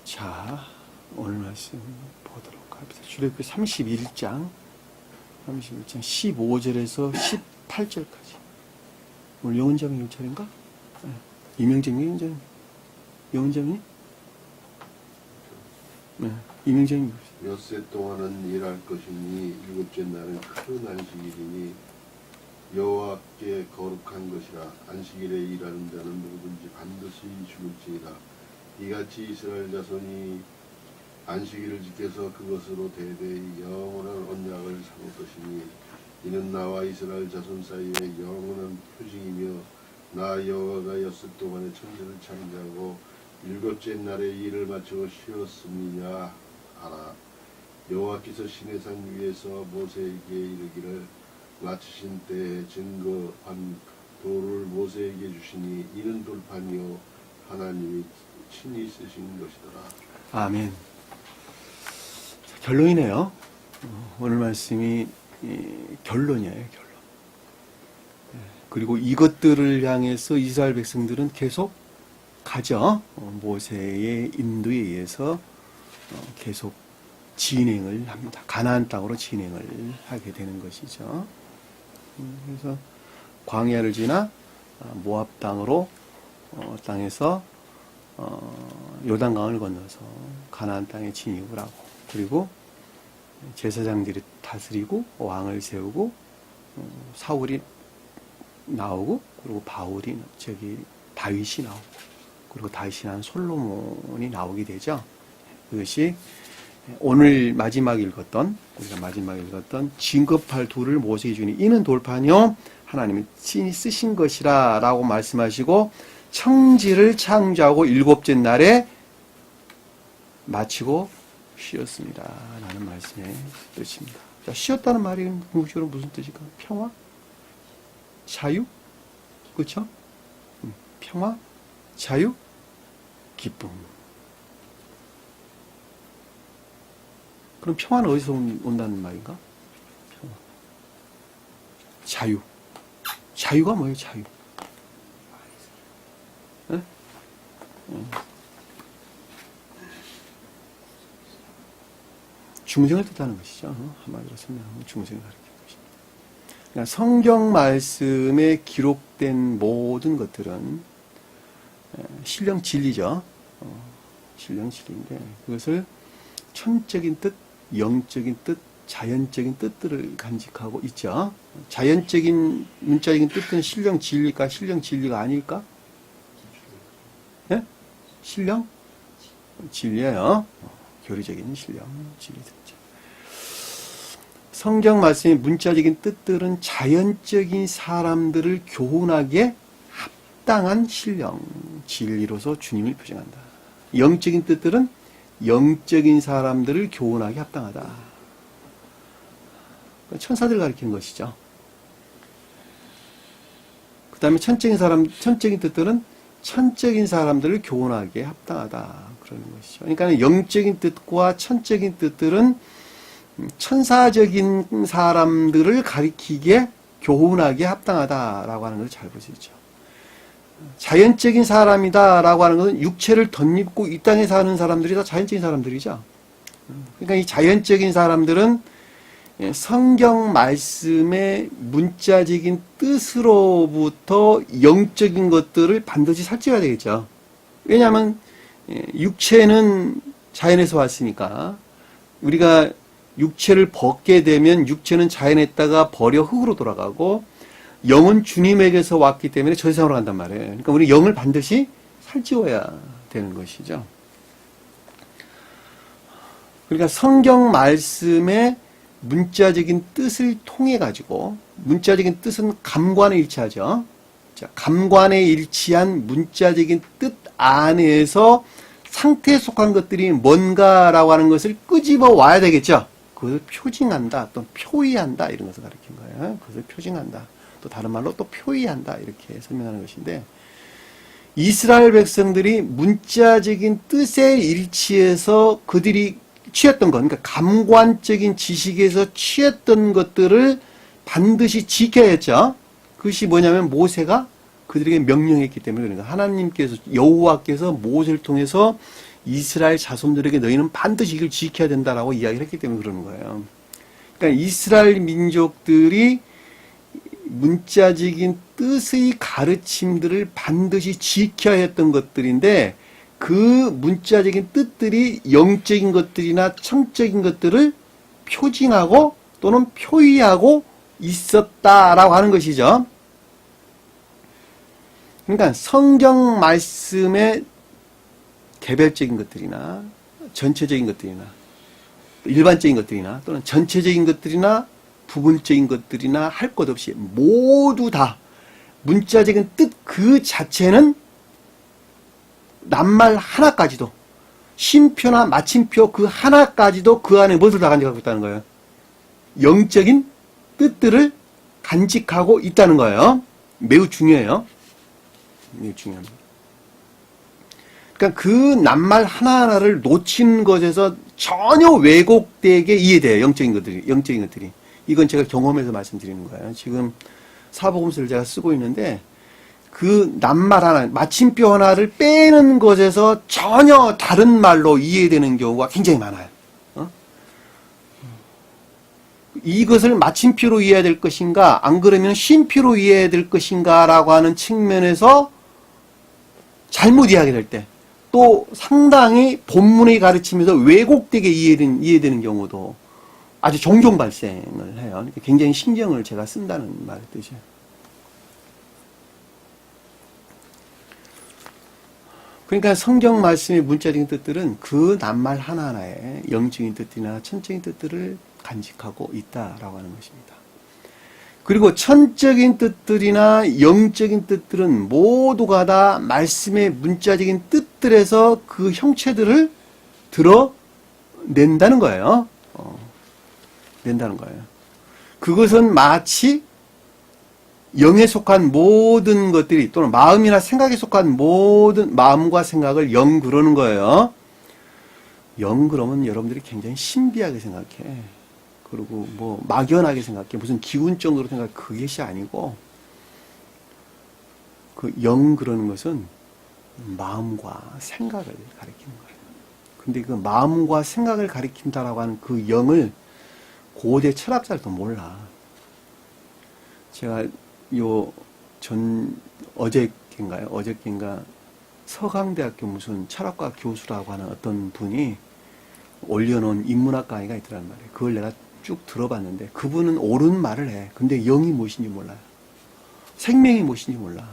자, 오늘 말씀 보도록 합니다. 출애굽기 31장 15절에서 18절까지. 오늘 영은정 일철인가? 네. 이명정 영은정이? 네, 이명정이. 엿새 동안은 일할 것이니 일곱째 날은 큰 안식일이니 여호와께 거룩한 것이라. 안식일에 일하는 자는 누구든지 반드시 죽을지니라. 이같이 이스라엘 자손이 안식일을 지켜서 그것으로 대대히 영원한 언약을 삼을 것이니 이는 나와 이스라엘 자손 사이에 영원한 표징이며 나 여호와가 엿새 동안에 천지를 창조하고 일곱째 날에 일을 마치고 쉬었음이냐 하라. 여호와께서 시내산 위에서 모세에게 이르기를 마치신 때에 증거한 돌을 모세에게 주시니 이는 돌판이요 하나님이 친히 쓰신 것이더라. 아멘. 결론이네요. 오늘 말씀이 결론이에요. 결론. 그리고 이것들을 향해서 이스라엘 백성들은 계속 가죠. 모세의 인도에 의해서 계속 진행을 합니다. 가나안 땅으로 진행을 하게 되는 것이죠. 그래서 광야를 지나 모압 땅으로 땅에서 요단강을 건너서 가나안 땅에 진입을 하고, 그리고 제사장들이 다스리고 왕을 세우고 사울이 나오고, 그리고 다윗이 나오고, 그리고 다윗이 난 솔로몬이 나오게 되죠. 그것이 오늘 우리가 마지막 읽었던 진급할 돌을 모세에게 주니 이는 돌판이요 하나님이 친히 쓰신 것이라 라고 말씀하시고, 천지를 창조하고 일곱째 날에 마치고 쉬었습니다 라는 말씀의 뜻입니다. 자, 쉬었다는 말이 궁극적으로 무슨 뜻일까? 평화? 자유? 그렇죠? 평화? 자유? 기쁨. 그럼 평화는 어디서 온다는 말인가? 평화. 자유. 자유가 뭐예요, 자유? 네? 중생을 뜻하는 것이죠. 한마디로 설명하면 중생을 가리키는 것입니다. 그러니까 성경 말씀에 기록된 모든 것들은 신령 진리죠. 신령 진리인데 그것을 천적인 뜻, 영적인 뜻, 자연적인 뜻들을 간직하고 있죠. 자연적인 문자적인 뜻은 신령 진리일까? 신령 진리가 아닐까? 예? 신령 진리예요. 교리적인 신령 진리죠. 성경 말씀의 문자적인 뜻들은 자연적인 사람들을 교훈하기에 합당한 신령 진리로서 주님을 표정한다. 영적인 뜻들은 영적인 사람들을 교훈하기 합당하다. 천사들을 가리키는 것이죠. 그 다음에 천적인 뜻들은 천적인 사람들을 교훈하기에 합당하다. 그러는 것이죠. 그러니까 영적인 뜻과 천적인 뜻들은 천사적인 사람들을 가리키기에 교훈하기에 합당하다라고 하는 것을 잘 볼 수 있죠. 자연적인 사람이다라고 하는 것은 육체를 덧입고 이 땅에 사는 사람들이 다 자연적인 사람들이죠. 그러니까 이 자연적인 사람들은 성경 말씀의 문자적인 뜻으로부터 영적인 것들을 반드시 살찌워야 되겠죠. 왜냐하면 육체는 자연에서 왔으니까 우리가 육체를 벗게 되면 육체는 자연에다가 버려 흙으로 돌아가고 영은 주님에게서 왔기 때문에 저 세상으로 간단 말이에요. 그러니까 우리 영을 반드시 살찌워야 되는 것이죠. 그러니까 성경 말씀의 문자적인 뜻을 통해 가지고, 문자적인 뜻은 감관에 일치하죠. 자, 감관에 일치한 문자적인 뜻 안에서 상태에 속한 것들이 뭔가라고 하는 것을 끄집어 와야 되겠죠. 그것을 표징한다, 또 표의한다 이런 것을 가리킨 거예요. 그것을 표징한다. 또 다른 말로 또 표의한다 이렇게 설명하는 것인데, 이스라엘 백성들이 문자적인 뜻에 일치해서 그들이 취했던 것, 그러니까 감관적인 지식에서 취했던 것들을 반드시 지켜야 했죠. 그것이 뭐냐면 모세가 그들에게 명령했기 때문에. 그러니까 하나님께서, 여호와께서 모세를 통해서 이스라엘 자손들에게 너희는 반드시 이걸 지켜야 된다라고 이야기를 했기 때문에 그러는 거예요. 그러니까 이스라엘 민족들이 문자적인 뜻의 가르침들을 반드시 지켜야 했던 것들인데 그 문자적인 뜻들이 영적인 것들이나 청적인 것들을 표징하고 또는 표의하고 있었다라고 하는 것이죠. 그러니까 성경 말씀의 개별적인 것들이나 전체적인 것들이나 일반적인 것들이나 또는 전체적인 것들이나 부분적인 것들이나 할 것 없이 모두 다 문자적인 뜻 그 자체는 낱말 하나까지도 쉼표나 마침표 그 하나까지도 그 안에 무엇을 다 간직하고 있다는 거예요. 영적인 뜻들을 간직하고 있다는 거예요. 매우 중요해요. 매우 중요합니다. 그러니까 그 낱말 하나하나를 놓친 것에서 전혀 왜곡되게 이해돼요. 영적인 것들이. 이건 제가 경험해서 말씀드리는 거예요. 지금 사복음서를 제가 쓰고 있는데 그 낱말 하나, 마침표 하나를 빼는 것에서 전혀 다른 말로 이해되는 경우가 굉장히 많아요. 이것을 마침표로 이해해야 될 것인가, 안 그러면 쉼표로 이해해야 될 것인가라고 하는 측면에서 잘못 이해하게 될 때, 또 상당히 본문의 가르침에서 왜곡되게 이해되는 경우도 아주 종종 발생을 해요. 굉장히 신경을 제가 쓴다는 말의 뜻이에요. 그러니까 성경 말씀의 문자적인 뜻들은 그 낱말 하나하나에 영적인 뜻이나 천적인 뜻들을 간직하고 있다라고 하는 것입니다. 그리고 천적인 뜻들이나 영적인 뜻들은 모두가 다 말씀의 문자적인 뜻들에서 그 형체들을 드러낸다는 거예요. 낸다는 거예요. 그것은 마치 영에 속한 모든 것들이 또는 마음이나 생각에 속한 모든 마음과 생각을 영 그러는 거예요. 영 그러면 여러분들이 굉장히 신비하게 생각해. 그리고 뭐 막연하게 생각해. 무슨 기운 정도로 생각해. 그것이 아니고 그 영 그러는 것은 마음과 생각을 가리키는 거예요. 근데 그 마음과 생각을 가리킨다라고 하는 그 영을 고대 철학자들도 몰라. 제가 어저께인가 서강대학교 무슨 철학과 교수라고 하는 어떤 분이 올려놓은 인문학 강의가 있더란 말이에요. 그걸 내가 쭉 들어봤는데 그분은 옳은 말을 해. 근데 영이 무엇인지 몰라요. 생명이 무엇인지 몰라.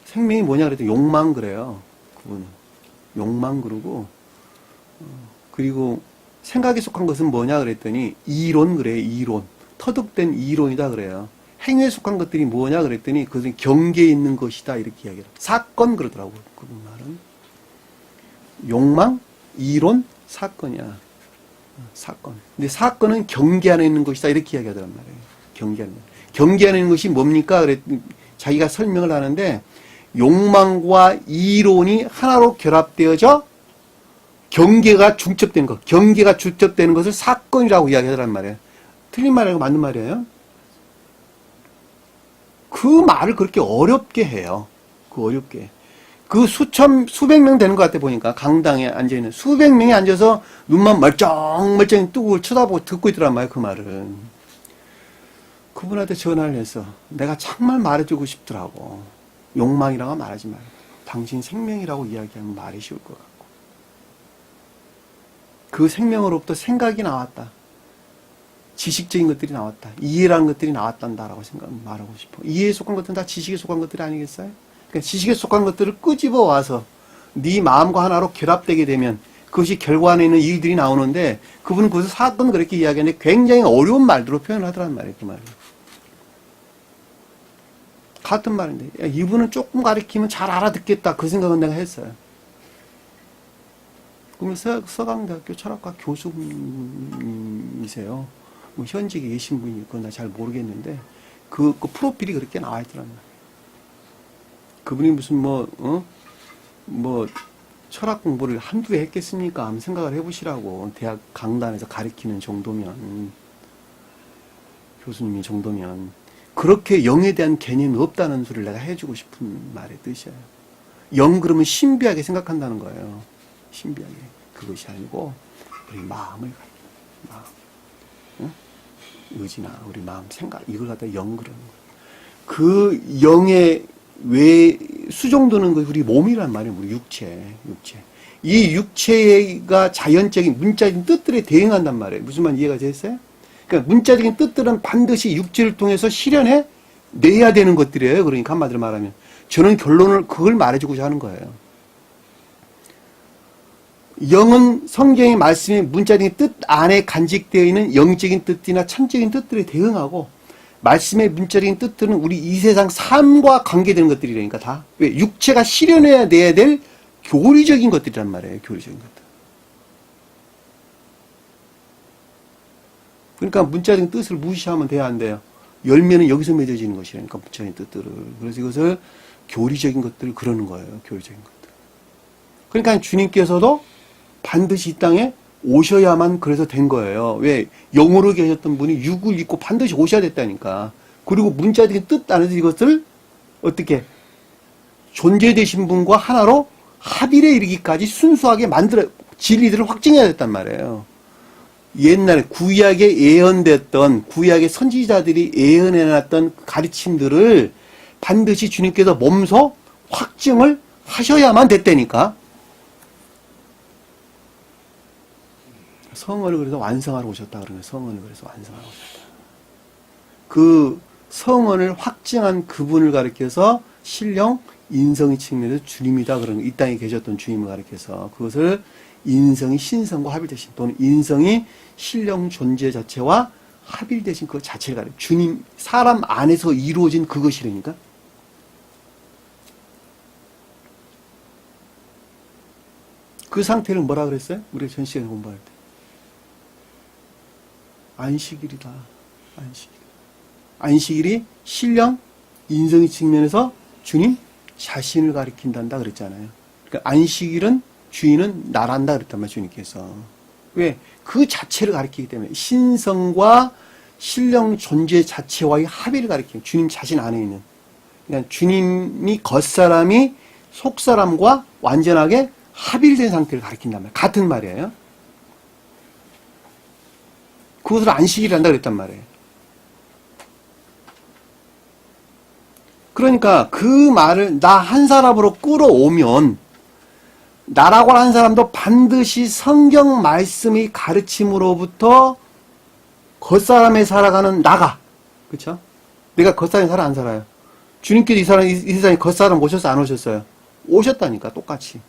생명이 뭐냐 그랬더니 욕망 그래요. 그분은. 욕망 그러고 그리고 생각에 속한 것은 뭐냐 그랬더니 이론 그래요. 이론. 터득된 이론이다 그래요. 행위에 속한 것들이 뭐냐 그랬더니 그것은 경계에 있는 것이다 이렇게 이야기해요. 사건 그러더라고요. 그분 말은. 욕망, 이론, 사건이야. 사건. 근데 사건은 경계 안에 있는 것이다 이렇게 이야기하더란 말이에요. 경계 안에 있는 것이 뭡니까? 그랬더니 자기가 설명을 하는데 욕망과 이론이 하나로 결합되어져 경계가 중첩되는 것. 경계가 중첩되는 것을 사건이라고 이야기하더란 말이에요. 틀린 말이고 맞는 말이에요. 그 말을 그렇게 어렵게 해요. 어렵게. 수백 명 되는 것 같아 보니까 강당에 앉아있는 수백 명이 앉아서 눈만 멀쩡멀쩡 뜨고 쳐다보고 듣고 있더란 말이에요. 그 말은. 그분한테 전화를 해서 내가 정말 말해주고 싶더라고. 욕망이라고 말하지 말고 당신 생명이라고 이야기하면 말이 쉬울 것 같고 그 생명으로부터 생각이 나왔다. 지식적인 것들이 나왔다. 이해라는 것들이 나왔단다라고 말하고 싶어. 이해에 속한 것들은 다 지식에 속한 것들이 아니겠어요? 그러니까 지식에 속한 것들을 끄집어 와서 네 마음과 하나로 결합되게 되면 그것이 결과안에 있는 일들이 나오는데 그분은 그것을 사건 그렇게 이야기하는데 굉장히 어려운 말들로 표현을 하더란 말이에요. 그 말을. 같은 말인데 야, 이분은 조금 가르치면 잘 알아듣겠다. 그 생각은 내가 했어요. 그러면 서강대학교 철학과 교수님이세요. 뭐 현직에 계신 분이 있건 나 잘 모르겠는데 그 프로필이 그렇게 나와 있더란 말이에요. 그분이 무슨 철학 공부를 한두 해 했겠습니까? 한번 생각을 해보시라고. 대학 강단에서 가르치는 정도면 교수님이 정도면 그렇게 영에 대한 개념이 없다는 소리를 내가 해주고 싶은 말의 뜻이에요. 영 그러면 신비하게 생각한다는 거예요. 신비하게. 그것이 아니고 우리 마음을 마음, 응? 의지나 우리 마음 생각 이걸 갖다 영 그러는 거예요. 그 영의 왜 수종드는 거 우리 몸이란 말이에요. 우리 육체. 이 육체가 자연적인 문자적인 뜻들에 대응한단 말이에요. 무슨 말 이해가 되셨어요? 그러니까 문자적인 뜻들은 반드시 육체를 통해서 실현해 내야 되는 것들이에요. 그러니까 한마디로 말하면 저는 결론을 그걸 말해주고자 하는 거예요. 영은 성경의 말씀이 문자적인 뜻 안에 간직되어 있는 영적인 뜻이나 천적인 뜻들에 대응하고 말씀의 문자적인 뜻들은 우리 이 세상 삶과 관계되는 것들이라니까 다. 왜? 육체가 실현해야 내야 될 교리적인 것들이란 말이에요. 교리적인 것들. 그러니까 문자적인 뜻을 무시하면 돼야 안 돼요. 열매는 여기서 맺어지는 것이라니까 문자적인 뜻들을. 그래서 이것을 교리적인 것들을 그러는 거예요. 교리적인 것들. 그러니까 주님께서도 반드시 이 땅에 오셔야만 그래서 된 거예요. 왜? 영으로 계셨던 분이 육을 입고 반드시 오셔야 됐다니까. 그리고 문자적인 뜻 안에서 이것을 어떻게 존재되신 분과 하나로 합일에 이르기까지 순수하게 만들어 진리들을 확증해야 됐단 말이에요. 옛날에 구약에 예언됐던 구약의 선지자들이 예언해놨던 가르침들을 반드시 주님께서 몸소 확증을 하셔야만 됐다니까. 성언을 그래서 완성하러 오셨다 그러는 거예요. 성언을 그래서 완성하러 오셨다. 그 성언을 확증한 그분을 가리켜서 신령 인성의 측면에서 주님이다 그러는 거예요. 이 땅에 계셨던 주님을 가리켜서 그것을 인성이 신성과 합일되신 또는 인성이 신령 존재 자체와 합일되신 그 자체를 가리켜 주님 사람 안에서 이루어진 그것이라니까. 그 상태를 뭐라 그랬어요? 우리가 전 시간에 공부할 때. 안식일이다. 안식일. 안식일이 신령 인성의 측면에서 주님 자신을 가리킨단다 그랬잖아요. 그러니까 안식일은 주인은 나란다 그랬단 말이에요. 주님께서. 왜? 그 자체를 가리키기 때문에 신성과 신령 존재 자체와의 합의를 가리키는 주님 자신 안에 있는. 그러니까 주님이 겉사람이 속사람과 완전하게 합일된 상태를 가리킨단 말이에요. 같은 말이에요. 그것을 안식일이란다 그랬단 말이에요. 그러니까 그 말을 나 한 사람으로 끌어오면 나라고 하는 사람도 반드시 성경 말씀의 가르침으로부터 겉사람에 살아가는 나가. 그렇죠? 내가 겉사람에 살아 안 살아요? 주님께서 이 세상에 겉사람 오셨어요? 안 오셨어요? 오셨다니까 똑같이.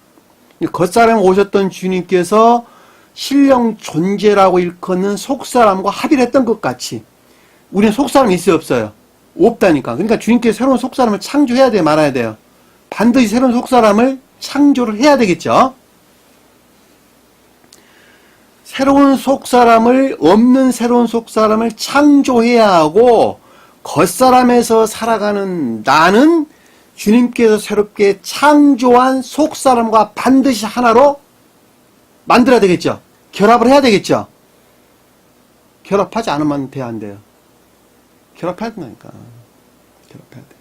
겉사람 오셨던 주님께서 신령 존재라고 일컫는 속사람과 합의를 했던 것 같이 우리는 속사람이 있어요? 없어요? 없다니까. 그러니까 주님께서 새로운 속사람을 창조해야 돼요? 말아야 돼요? 반드시 새로운 속사람을 창조를 해야 되겠죠. 새로운 속사람을 없는 새로운 속사람을 창조해야 하고 겉사람에서 살아가는 나는 주님께서 새롭게 창조한 속사람과 반드시 하나로 만들어야 되겠죠. 결합을 해야 되겠죠. 결합하지 않으면 돼야 안 돼요. 결합해야 된다니까. 결합해야 돼.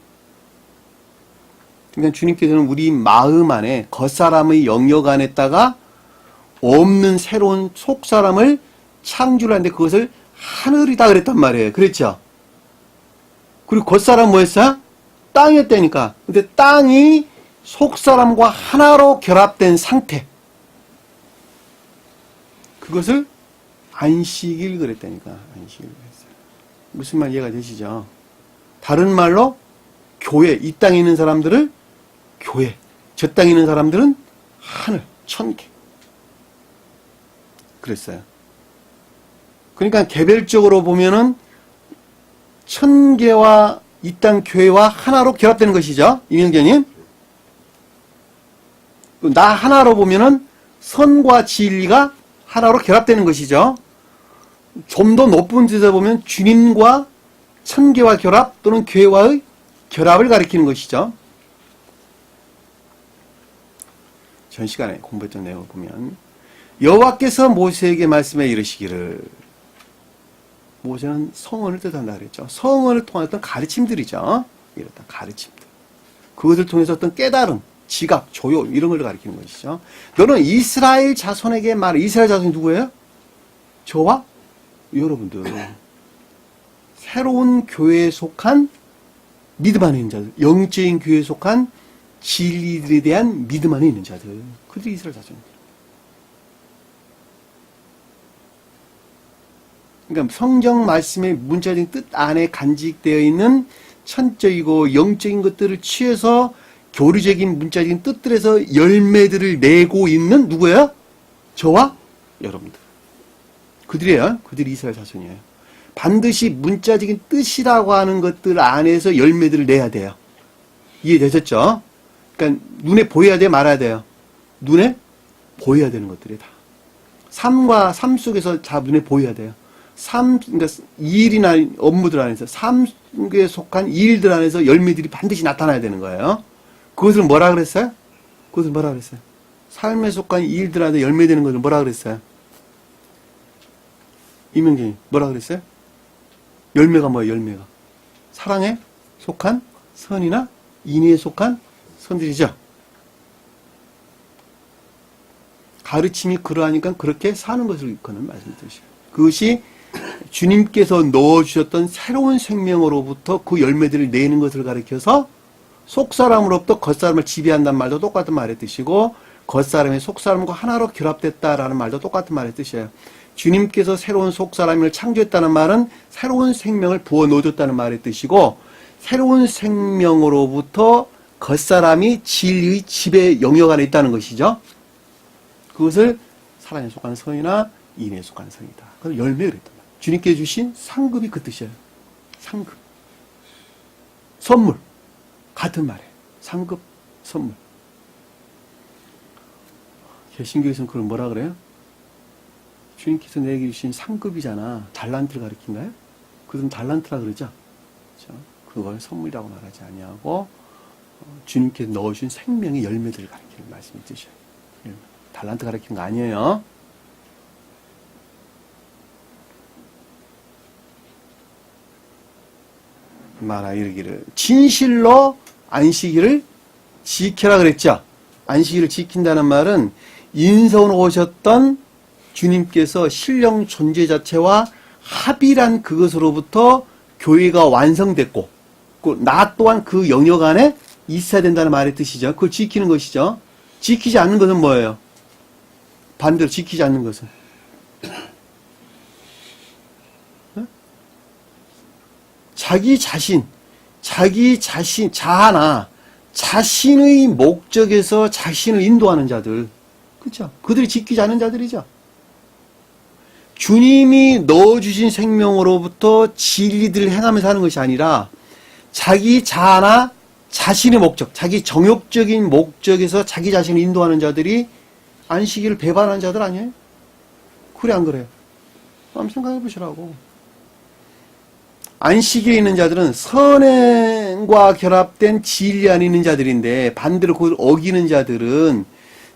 그러니까 주님께서는 우리 마음 안에 겉사람의 영역 안에다가 없는 새로운 속사람을 창조를 하는데 그것을 하늘이다 그랬단 말이에요. 그랬죠? 그리고 겉사람 뭐였어요? 땅이었다니까. 근데 땅이 속사람과 하나로 결합된 상태. 그것을 안식일 그랬다니까. 안식일 그랬어요. 무슨 말 이해가 되시죠? 다른 말로 교회, 이 땅에 있는 사람들을 교회, 저 땅에 있는 사람들은 하늘, 천계. 그랬어요. 그러니까 개별적으로 보면은 천계와 이 땅 교회와 하나로 결합되는 것이죠. 이명재님. 나 하나로 보면은 선과 진리가 하나로 결합되는 것이죠. 좀 더 높은 데서 보면 주님과 천계와 결합 또는 교회와의 결합을 가리키는 것이죠. 전 시간에 공부했던 내용을 보면 여호와께서 모세에게 말씀해 이르시기를 모세는 성언을 뜻한다 그랬죠. 성언을 통한 어떤 가르침들이죠. 이렇다 가르침들. 그것을 통해서 어떤 깨달음, 지각, 조요 이런 걸 가리키는 것이죠. 너는 이스라엘 자손에게 말해. 이스라엘 자손이 누구예요? 저와 여러분들. 새로운 교회에 속한 믿음 안에 있는 자들, 영적인 교회에 속한 진리들에 대한 믿음 안에 있는 자들, 그들이 이스라엘 자손입니다. 그러니까 성경 말씀의 문자적인 뜻 안에 간직되어 있는 천적이고 영적인 것들을 취해서 교리적인 문자적인 뜻들에서 열매들을 내고 있는 누구예요? 저와 여러분들. 그들이에요. 그들이 이스라엘 자손이에요. 반드시 문자적인 뜻이라고 하는 것들 안에서 열매들을 내야 돼요. 이해되셨죠? 그러니까 눈에 보여야 돼요? 말아야 돼요? 눈에 보여야 되는 것들이 다. 삶과 삶 속에서 다 눈에 보여야 돼요. 그러니까 일이나 업무들 안에서, 삶에 속한 일들 안에서 열매들이 반드시 나타나야 되는 거예요. 그것을 뭐라 그랬어요? 그것을 뭐라 그랬어요? 삶에 속한 일들 안에 열매되는 것을 뭐라 그랬어요? 이명진이 뭐라 그랬어요? 열매가 뭐예요? 열매가 사랑에 속한 선이나 인의에 속한 선들이죠. 가르침이 그러하니까 그렇게 사는 것을 일컫는 말씀드리죠. 그것이 주님께서 넣어주셨던 새로운 생명으로부터 그 열매들을 내는 것을 가리켜서 속사람으로부터 겉사람을 지배한다는 말도 똑같은 말의 뜻이고, 겉사람이 속사람과 하나로 결합됐다라는 말도 똑같은 말의 뜻이에요. 주님께서 새로운 속사람을 창조했다는 말은 새로운 생명을 부어 넣어줬다는 말의 뜻이고, 새로운 생명으로부터 겉사람이 진리의 지배 영역 안에 있다는 것이죠. 그것을 사랑에 속한 선이나 인에 속한 선이다. 그래서 열매를 했단 말이에요. 주님께 주신 상급이 그 뜻이에요. 상급. 선물. 같은 말이에요. 상급, 선물. 개신교에서는 그걸 뭐라 그래요? 주님께서 내게 주신 상급이잖아. 달란트를 가리킨가요? 그것은 달란트라 그러죠. 그렇죠? 그걸 선물이라고 말하지 아니하고 주님께서 넣어주신 생명의 열매들을 가리키는 말씀이 뜻이에요. 달란트 가리키는 거 아니에요. 말하 이르기를 진실로 안식일을 지켜라 그랬죠. 안식일을 지킨다는 말은 인성으로 오셨던 주님께서 신령 존재 자체와 합일한 그것으로부터 교회가 완성됐고, 나 또한 그 영역 안에 있어야 된다는 말의 뜻이죠. 그걸 지키는 것이죠. 지키지 않는 것은 뭐예요? 반대로 지키지 않는 것은 자기 자신, 자아나 자신의 목적에서 자신을 인도하는 자들, 그렇죠? 그들이 지키지 않는 자들이죠. 주님이 넣어주신 생명으로부터 진리들을 행하면서 하는 것이 아니라 자기 자아나 자신의 목적, 자기 정욕적인 목적에서 자기 자신을 인도하는 자들이 안식일을 배반하는 자들 아니에요? 그래 안 그래요? 한번 생각해 보시라고. 안식일에 있는 자들은 선행과 결합된 진리 안에 있는 자들인데, 반대로 그걸 어기는 자들은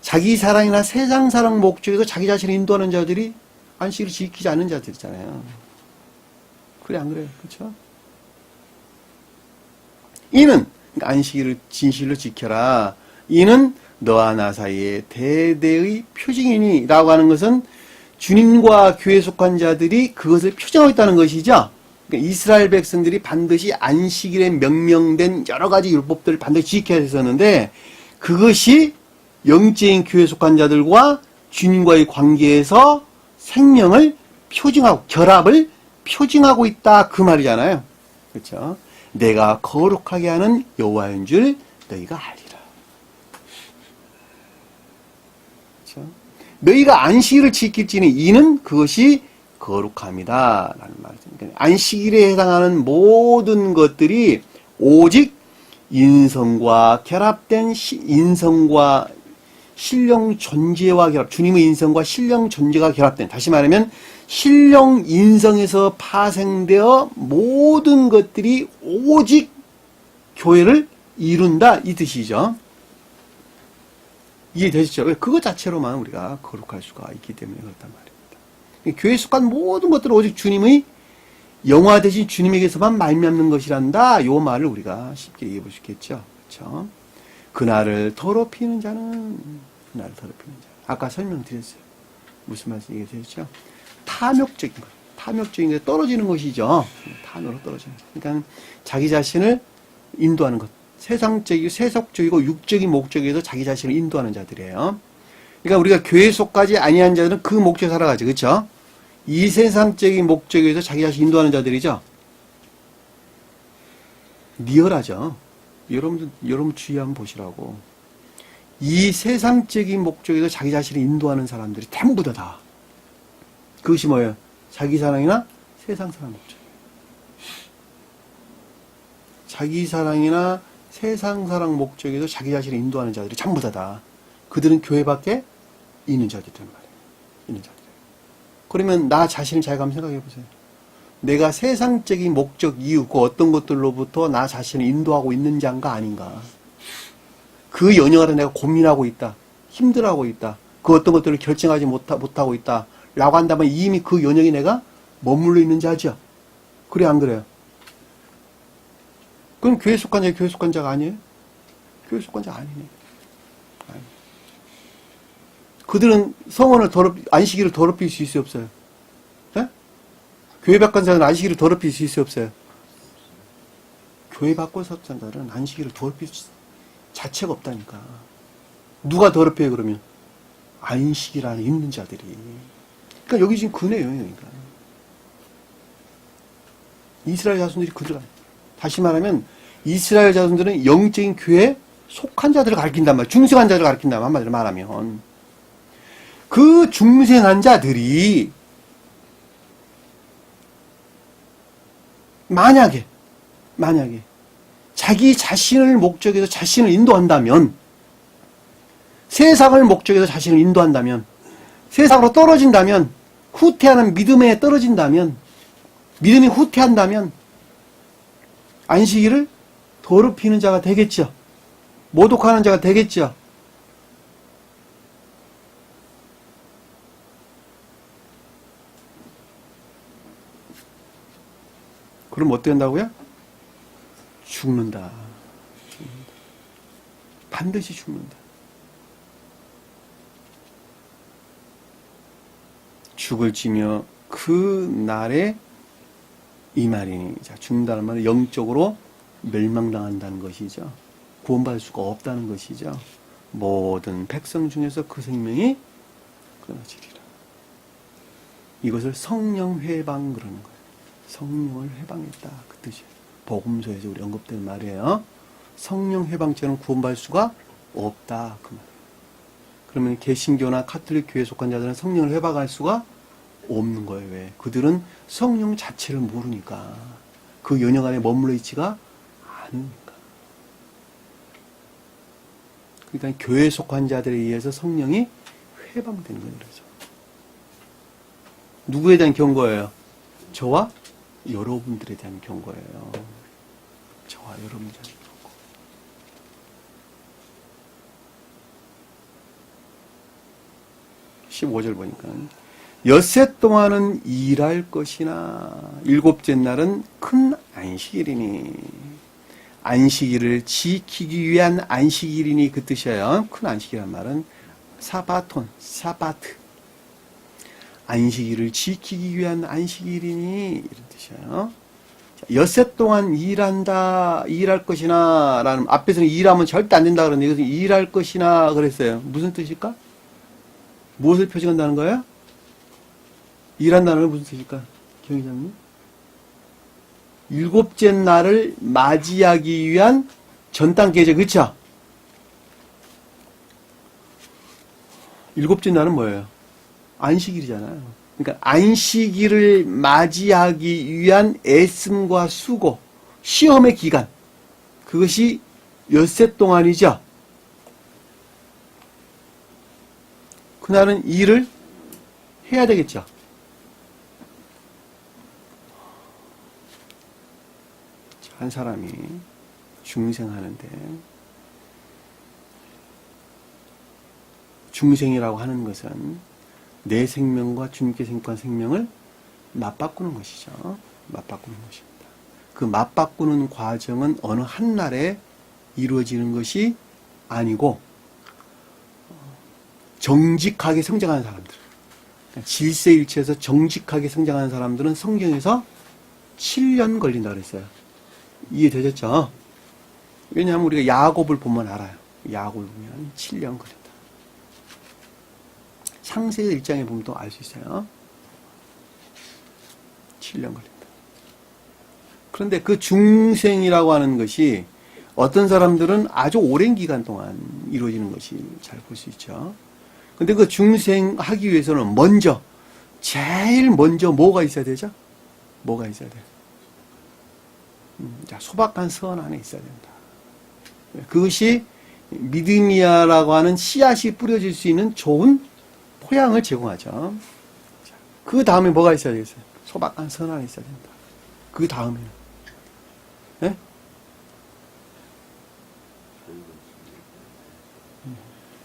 자기 사랑이나 세상 사랑 목적에서 자기 자신을 인도하는 자들이 안식일을 지키지 않는 자들이잖아요. 그래 안 그래요? 그렇죠? 이는 안식일을 진실로 지켜라. 이는 너와 나 사이의 대대의 표징이니 라고 하는 것은 주님과 교회에 속한 자들이 그것을 표징하고 있다는 것이죠. 그러니까 이스라엘 백성들이 반드시 안식일에 명명된 여러 가지 율법들을 반드시 지켜야 했었는데, 그것이 영적인 교회에 속한 자들과 주님과의 관계에서 생명을 표징하고 결합을 표징하고 있다 그 말이잖아요. 그렇죠? 내가 거룩하게 하는 여호와인 줄 너희가 알리라. 그렇죠? 너희가 안식일을 지킬지니 이는 그것이 거룩함이다 라는 말이죠. 그러니까 안식일에 해당하는 모든 것들이 오직 인성과 결합된 인성과 신령 존재와 결합, 주님의 인성과 신령 존재가 결합된, 다시 말하면 신령 인성에서 파생되어 모든 것들이 오직 교회를 이룬다 이 뜻이죠. 이해되시죠? 왜? 그것 자체로만 우리가 거룩할 수가 있기 때문에 그렇단 말입니다. 교회에 속한 모든 것들은 오직 주님의 영화 대신 주님에게서만 말미암는 것이란다. 요 말을 우리가 쉽게 이해해 볼 수 있겠죠. 그렇죠? 그날을 더럽히는 자는 그날을 더럽히는 자. 아까 설명드렸어요. 무슨 말씀 얘기했죠? 탐욕적인 것. 탐욕적인 게 떨어지는 것이죠. 탐욕으로 떨어지는 것. 그러니까 자기 자신을 인도하는 것. 세상적이고 세속적이고 육적인 목적에서 자기 자신을 인도하는 자들이에요. 그러니까 우리가 교회 속까지 아니한 자들은 그 목적에 살아가죠. 그렇죠? 이 세상적인 목적에서 자기 자신 인도하는 자들이죠. 리얼하죠. 여러분 주의 한번 보시라고. 이 세상적인 목적에서 자기 자신을 인도하는 사람들이 전부 다. 그것이 뭐예요? 자기 사랑이나 세상 사랑 목적. 자기 사랑이나 세상 사랑 목적에서 자기 자신을 인도하는 자들이 전부 다. 그들은 교회 밖에 있는 자들이란 말이에요. 있는 자들. 그러면 나 자신을 잘 한번 생각해 보세요. 내가 세상적인 목적 이유, 그 어떤 것들로부터 나 자신을 인도하고 있는 자인가 아닌가. 그 연영하러 내가 고민하고 있다. 힘들어하고 있다. 그 어떤 것들을 결정하지 못하고 있다. 라고 한다면 이미 그 연영이 내가 머물러 있는 자죠. 그래, 안 그래요? 그럼 교회 속한 자가 교회 속한 자가 아니에요? 교회 속한 자 아니네. 아니. 그들은 성원을 안식일을 더럽힐 수 있어요, 없어요? 네? 교회 밖은 자들은 안식일을 더럽힐 수 있어요, 없어요? 교회 밖에 섰던 자들은 안식일을 더럽힐 자체가 없다니까. 누가 더럽혀요, 그러면? 안식일 안에 있는 자들이. 그러니까 여기 지금 그 내용이니까. 이스라엘 자손들이 그들 아니에요. 다시 말하면 이스라엘 자손들은 영적인 교회에 속한 자들을 가리킨단 말이에요. 중생한 자들을 가리킨단 말이에요. 한마디로 말하면. 그 중생한 자들이 만약에 자기 자신을 목적해서 자신을 인도한다면, 세상을 목적해서 자신을 인도한다면, 세상으로 떨어진다면, 후퇴하는 믿음에 떨어진다면, 믿음이 후퇴한다면 안식일을 더럽히는 자가 되겠죠. 모독하는 자가 되겠죠. 그럼 어떻게 한다고요? 죽는다. 반드시 죽는다. 죽을지며 그 날에 이 말이니. 자, 죽는다는 말은 영적으로 멸망당한다는 것이죠. 구원받을 수가 없다는 것이죠. 모든 백성 중에서 그 생명이 끊어지리라. 이것을 성령 회방 그러는 거예요. 성령을 회방했다. 그 뜻이에요. 복음서에서 우리 언급되는 말이에요. 성령 회방죄는 구원받을 수가 없다. 그 말. 그러면 개신교나 카톨릭 교회에 속한 자들은 성령을 회방할 수가 없는 거예요. 왜? 그들은 성령 자체를 모르니까. 그 연영 안에 머물러 있지가 않으니까. 그러니까 교회에 속한 자들에 의해서 성령이 회방되는 거예요. 그래서. 누구에 대한 경고예요? 저와 여러분들에 대한 경고예요. 저와 여러분들에 대한 경고. (15절) 보니까 엿새 동안은 일할 것이나 일곱째 날은 큰 안식일이니. 안식일을 지키기 위한 안식일이니 그 뜻이에요. 큰 안식이란 말은 사바톤, 사바트. 안식일을 지키기 위한 안식일이니 이런 뜻이에요. 엿새 동안 일한다, 일할 것이나 라는, 앞에서는 일하면 절대 안 된다 그러는데 이것은 일할 것이나 그랬어요. 무슨 뜻일까? 무엇을 표시한다는 거예요? 일한다는 건 무슨 뜻일까? 경위장님? 일곱째 날을 맞이하기 위한 전 단계죠. 그렇죠? 일곱째 날은 뭐예요? 안식일이잖아요. 그러니까 안식일을 맞이하기 위한 애씀과 수고, 시험의 기간, 그것이 엿새 동안이죠. 그날은 일을 해야 되겠죠. 한 사람이 중생하는데, 중생이라고 하는 것은 내 생명과 주님께 생각한 생명을 맞바꾸는 것이죠. 맞바꾸는 것입니다. 그 맞바꾸는 과정은 어느 한 날에 이루어지는 것이 아니고 정직하게 성장하는 사람들, 질서일치해서 정직하게 성장하는 사람들은 성경에서 7년 걸린다 그랬어요. 이해되셨죠? 왜냐하면 우리가 야곱을 보면 알아요. 야곱을 보면 7년 걸린다. 창세기 1장에 보면 또 알 수 있어요. 7년 걸린다. 그런데 그 중생이라고 하는 것이 어떤 사람들은 아주 오랜 기간 동안 이루어지는 것이 잘 볼 수 있죠. 근데 그 중생하기 위해서는 제일 먼저 뭐가 있어야 되죠? 뭐가 있어야 돼요? 자, 소박한 선 안에 있어야 된다. 그것이 믿음이야라고 하는 씨앗이 뿌려질 수 있는 좋은 토양을 제공하죠. 그 다음에 뭐가 있어야 되겠어요? 소박한 선 안에 있어야 된다. 그 다음에는 네?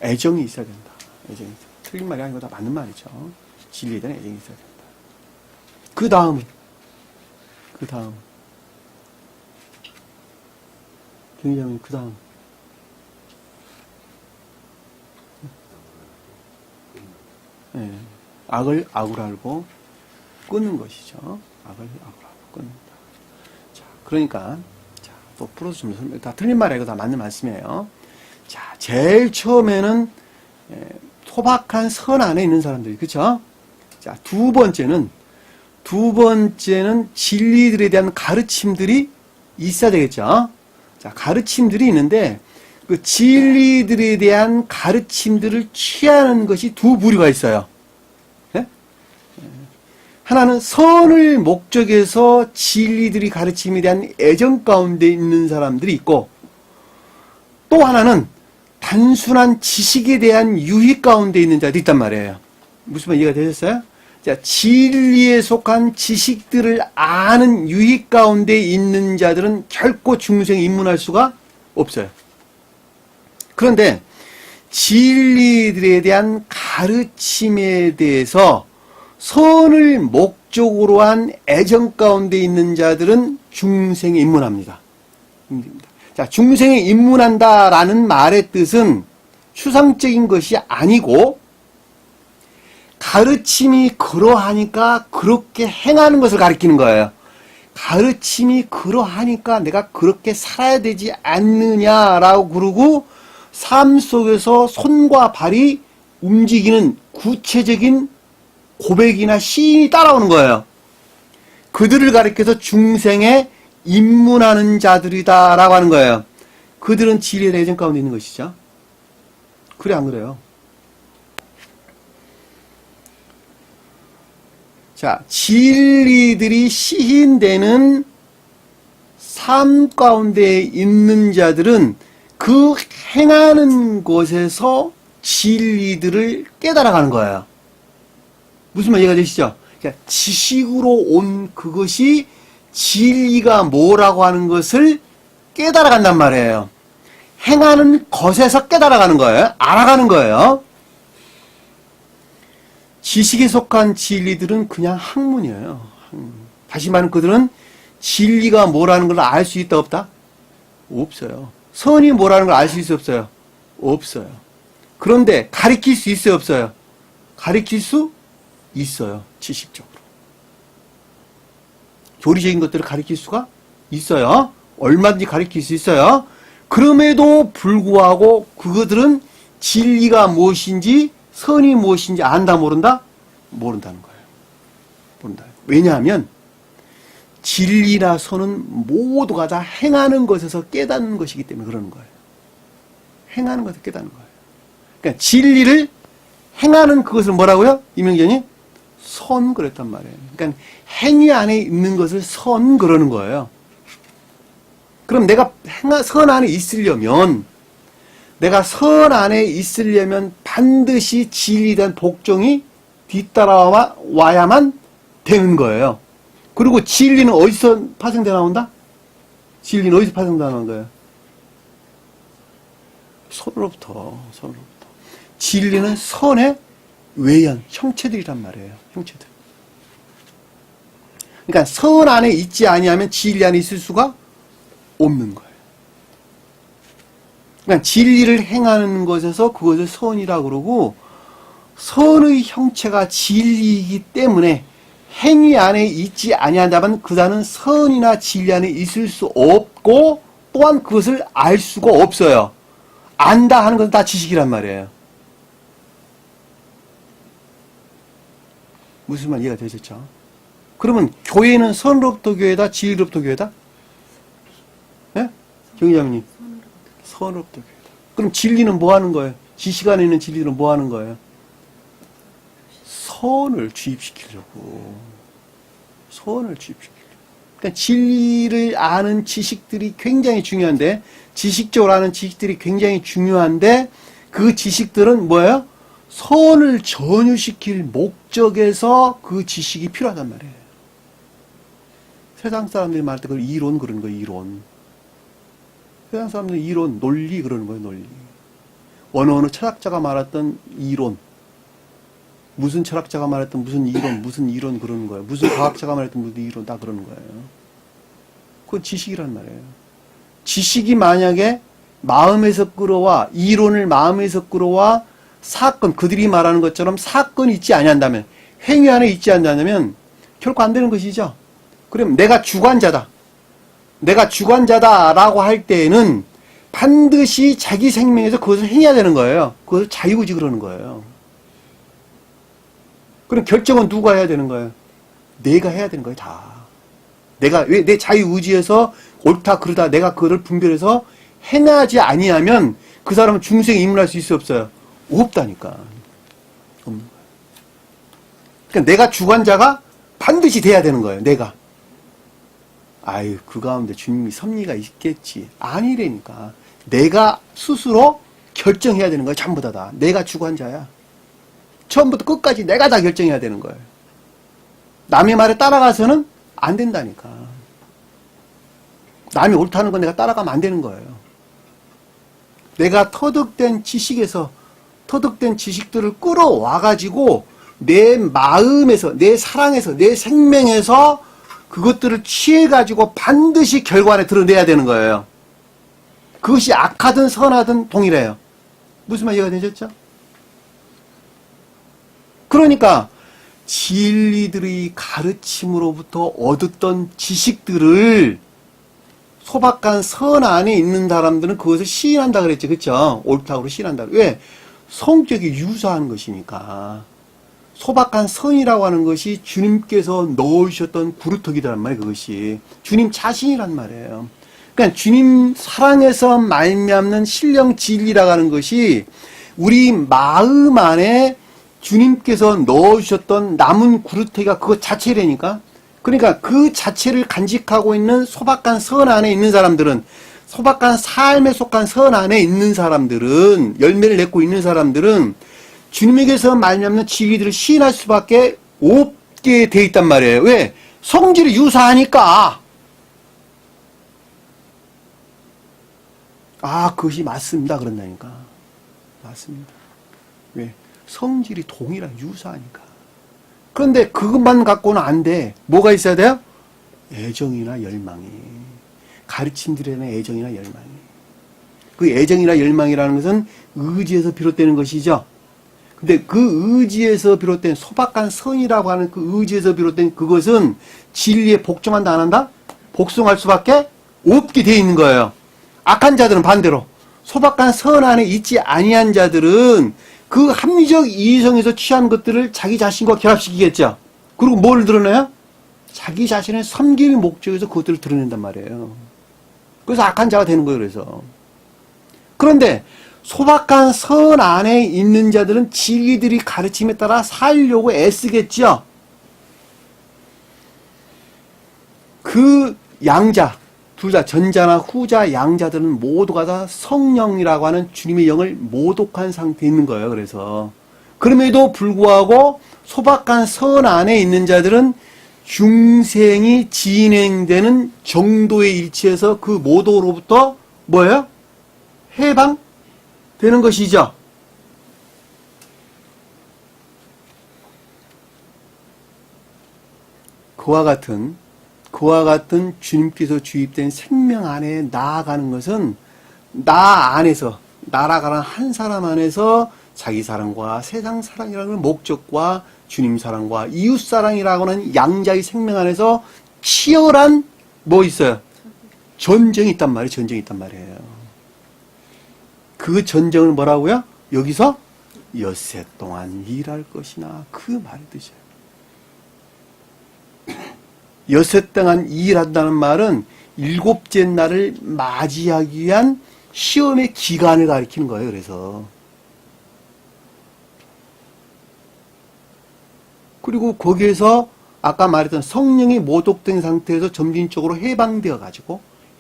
애정이 있어야 된다. 애정이. 틀린 말이 아니고 다 맞는 말이죠. 진리에 대한 애정이 있어야 된다. 그 다음 굉장히 그 다음 네. 악을 악으로 알고 끊는 것이죠. 악을 악으로 알고 끊는다. 자, 그러니까 또 풀어서 좀 설명. 다 틀린 말이 아니고 다 맞는 말씀이에요. 자, 제일 처음에는 소박한 선 안에 있는 사람들이, 그쵸? 자, 두 번째는 진리들에 대한 가르침들이 있어야 되겠죠? 자, 가르침들이 있는데, 그 진리들에 대한 가르침들을 취하는 것이 두 부류가 있어요. 네? 하나는 선을 목적해서 진리들이 가르침에 대한 애정 가운데 있는 사람들이 있고, 또 하나는 단순한 지식에 대한 유익 가운데 있는 자들이 있단 말이에요. 무슨 말 이해가 되셨어요? 자, 진리에 속한 지식들을 아는 유익 가운데 있는 자들은 결코 중생에 입문할 수가 없어요. 그런데 진리들에 대한 가르침에 대해서 선을 목적으로 한 애정 가운데 있는 자들은 중생에 입문합니다. 자, 중생에 입문한다라는 말의 뜻은 추상적인 것이 아니고 가르침이 그러하니까 그렇게 행하는 것을 가리키는 거예요. 가르침이 그러하니까 내가 그렇게 살아야 되지 않느냐라고 그러고 삶 속에서 손과 발이 움직이는 구체적인 고백이나 시인이 따라오는 거예요. 그들을 가리켜서 중생에 입문하는 자들이다라고 하는 거예요. 그들은 진리의 애정 가운데 있는 것이죠. 그래 안 그래요? 자, 진리들이 시인되는 삶 가운데 있는 자들은 그 행하는 것에서 진리들을 깨달아가는 거예요. 무슨 말 이해가 되시죠? 그러니까 지식으로 온 그것이 진리가 뭐라고 하는 것을 깨달아간단 말이에요. 행하는 것에서 깨달아가는 거예요. 알아가는 거예요. 지식에 속한 진리들은 그냥 학문이에요. 다시 말하면 그들은 진리가 뭐라는 걸 알 수 있다 없다? 없어요. 선이 뭐라는 걸 알 수 있어 없어요? 없어요. 그런데 가르칠 수 있어요 없어요? 가르칠 수 있어요. 지식적으로. 교리적인 것들을 가르칠 수가 있어요. 얼마든지 가르칠 수 있어요. 그럼에도 불구하고 그들은 진리가 무엇인지 선이 무엇인지 안다 모른다? 모른다는 거예요. 모른다. 왜냐하면 진리나 선은 모두가 다 행하는 것에서 깨닫는 것이기 때문에 그러는 거예요. 행하는 것에서 깨닫는 거예요. 그러니까 진리를 행하는 그것을 뭐라고요? 이명전이 선 그랬단 말이에요. 그러니까 행위 안에 있는 것을 선 그러는 거예요. 그럼 내가 선 안에 있으려면 반드시 진리에 대한 복종이 뒤따라와야만 되는 거예요. 그리고 진리는 어디서 파생돼 나온다? 진리는 어디서 파생돼 나오는 거예요? 선으로부터. 진리는 선의 외연, 형체들이란 말이에요. 형체들. 그러니까 선 안에 있지 아니하면 진리 안에 있을 수가 없는 거예요. 그러니까 진리를 행하는 것에서 그것을 선이라고 그러고, 선의 형체가 진리이기 때문에 행위 안에 있지 아니한다면 그다는 선이나 진리 안에 있을 수 없고, 또한 그것을 알 수가 없어요. 안다 하는 것은 다 지식이란 말이에요. 무슨 말 이해가 되셨죠? 그러면 교회는 선으로부터 교회다, 진리로부터 교회다? 예? 경장님. 선으로부터 교회다. 그럼 진리는 뭐 하는 거예요? 지식 안에 있는 진리는 뭐 하는 거예요? 선을 주입시키려고. 선을 주입시키려고. 그러니까 진리를 아는 지식들이 굉장히 중요한데, 지식적으로 아는 지식들이 굉장히 중요한데, 그 지식들은 뭐예요? 선을 전유시킬 목적에서 그 지식이 필요하단 말이에요. 세상 사람들이 말할 때 그걸 이론 그러는 거예요, 이론. 세상 사람들이 이론, 논리 그러는 거예요, 논리. 어느 철학자가 말했던 이론. 무슨 철학자가 말했던 무슨 이론 그러는 거예요. 무슨 과학자가 말했던 무슨 이론 다 그러는 거예요. 그건 지식이란 말이에요. 지식이 만약에 마음에서 끌어와, 이론을 마음에서 끌어와, 사건, 그들이 말하는 것처럼 사건이 있지 아니한다면, 행위 안에 있지 않는다면 결코 안 되는 것이죠. 그럼 내가 주관자다. 내가 주관자다라고 할 때에는 반드시 자기 생명에서 그것을 행해야 되는 거예요. 그것을 자유의지 그러는 거예요. 그럼 결정은 누가 해야 되는 거예요? 내가 해야 되는 거예요, 다. 내가, 왜 내 자유의지에서 옳다, 그르다, 내가 그거를 분별해서 행하지 아니하면 그 사람은 중생에 입문할 수 있어, 없어요? 없다니까. 없는 거예요. 그러니까 내가 주관자가 반드시 돼야 되는 거예요, 내가. 아유, 그 가운데 주님이 섭리가 있겠지. 아니라니까. 내가 스스로 결정해야 되는 거예요, 전부 다. 내가 주관자야. 처음부터 끝까지 내가 다 결정해야 되는 거예요. 남의 말에 따라가서는 안 된다니까. 남이 옳다는 건 내가 따라가면 안 되는 거예요. 내가 터득된 지식에서, 터득된 지식들을 끌어와가지고 내 마음에서, 내 사랑에서, 내 생명에서 그것들을 취해가지고 반드시 결과에 드러내야 되는 거예요. 그것이 악하든 선하든 동일해요. 무슨 말 이해가 되셨죠? 그러니까 진리들의 가르침으로부터 얻었던 지식들을 소박한 선 안에 있는 사람들은 그것을 시인한다 그랬죠. 그렇죠? 옳다고 시인한다. 왜? 성격이 유사한 것이니까. 소박한 선이라고 하는 것이 주님께서 넣으셨던 구루터기란 말이에요. 그것이. 주님 자신이란 말이에요. 그러니까 주님 사랑에서 말미암는 신령 진리라고 하는 것이 우리 마음 안에 주님께서 넣어주셨던 남은 구루터기가 그것 자체라니까. 그러니까 그 자체를 간직하고 있는 소박한 선 안에 있는 사람들은, 소박한 삶에 속한 선 안에 있는 사람들은, 열매를 맺고 있는 사람들은 주님에게서 말미암는 진리들을 시인할 수밖에 없게 돼 있단 말이에요. 왜? 성질이 유사하니까. 아, 그것이 맞습니다. 그런다니까. 맞습니다. 왜? 성질이 동일한 유사하니까. 그런데 그것만 갖고는 안 돼. 뭐가 있어야 돼요? 애정이나 열망이. 가르침들에 대한 애정이나 열망이. 그 애정이나 열망이라는 것은 의지에서 비롯되는 것이죠. 근데 그 의지에서 비롯된 소박한 선이라고 하는 그 의지에서 비롯된 그것은 진리에 복종한다 안 한다? 복종할 수밖에 없게 돼 있는 거예요. 악한 자들은 반대로 소박한 선 안에 있지 아니한 자들은 그 합리적 이성에서 취한 것들을 자기 자신과 결합시키겠죠. 그리고 뭘 드러내요? 자기 자신의 섬길 목적에서 그것들을 드러낸단 말이에요. 그래서 악한 자가 되는 거예요. 그래서. 그런데 소박한 선 안에 있는 자들은 진리들이 가르침에 따라 살려고 애쓰겠죠. 그 양자, 둘 다 전자나 후자 양자들은 모두가 다 성령이라고 하는 주님의 영을 모독한 상태에 있는 거예요. 그래서 그럼에도 불구하고 소박한 선 안에 있는 자들은 중생이 진행되는 정도에 일치해서 그 모독으로부터 뭐예요? 해방되는 것이죠. 그와 같은 주님께서 주입된 생명 안에 나아가는 것은 나 안에서, 나라가는 한 사람 안에서 자기 사랑과 세상 사랑이라는 목적과 주님 사랑과 이웃 사랑이라고 하는 양자의 생명 안에서 치열한 뭐 있어요? 전쟁이 있단 말이에요. 전쟁이 있단 말이에요. 그 전쟁을 뭐라고요? 여기서 엿새 동안 일할 것이나 그 말의 뜻이에요. 엿새 동안 일한다는 말은 일곱째 날을 맞이하기 위한 시험의 기간을 가리키는 거예요. 그래서 그리고 거기에서 아까 말했던 성령이 모독된 상태에서 점진적으로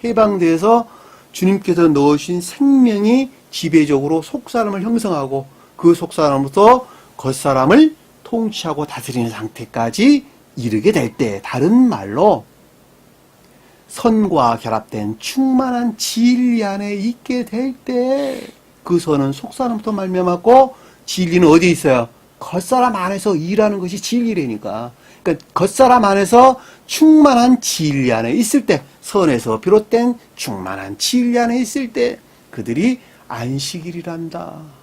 해방되어서 주님께서 넣으신 생명이 지배적으로 속사람을 형성하고 그 속사람으로서 겉사람을 통치하고 다스리는 상태까지 이르게 될 때, 다른 말로 선과 결합된 충만한 진리 안에 있게 될 때, 그 선은 속사람부터 말미암았고 진리는 어디에 있어요? 겉사람 안에서 일하는 것이 진리라니까. 그러니까 겉사람 안에서 충만한 진리 안에 있을 때, 선에서 비롯된 충만한 진리 안에 있을 때 그들이 안식일이란다.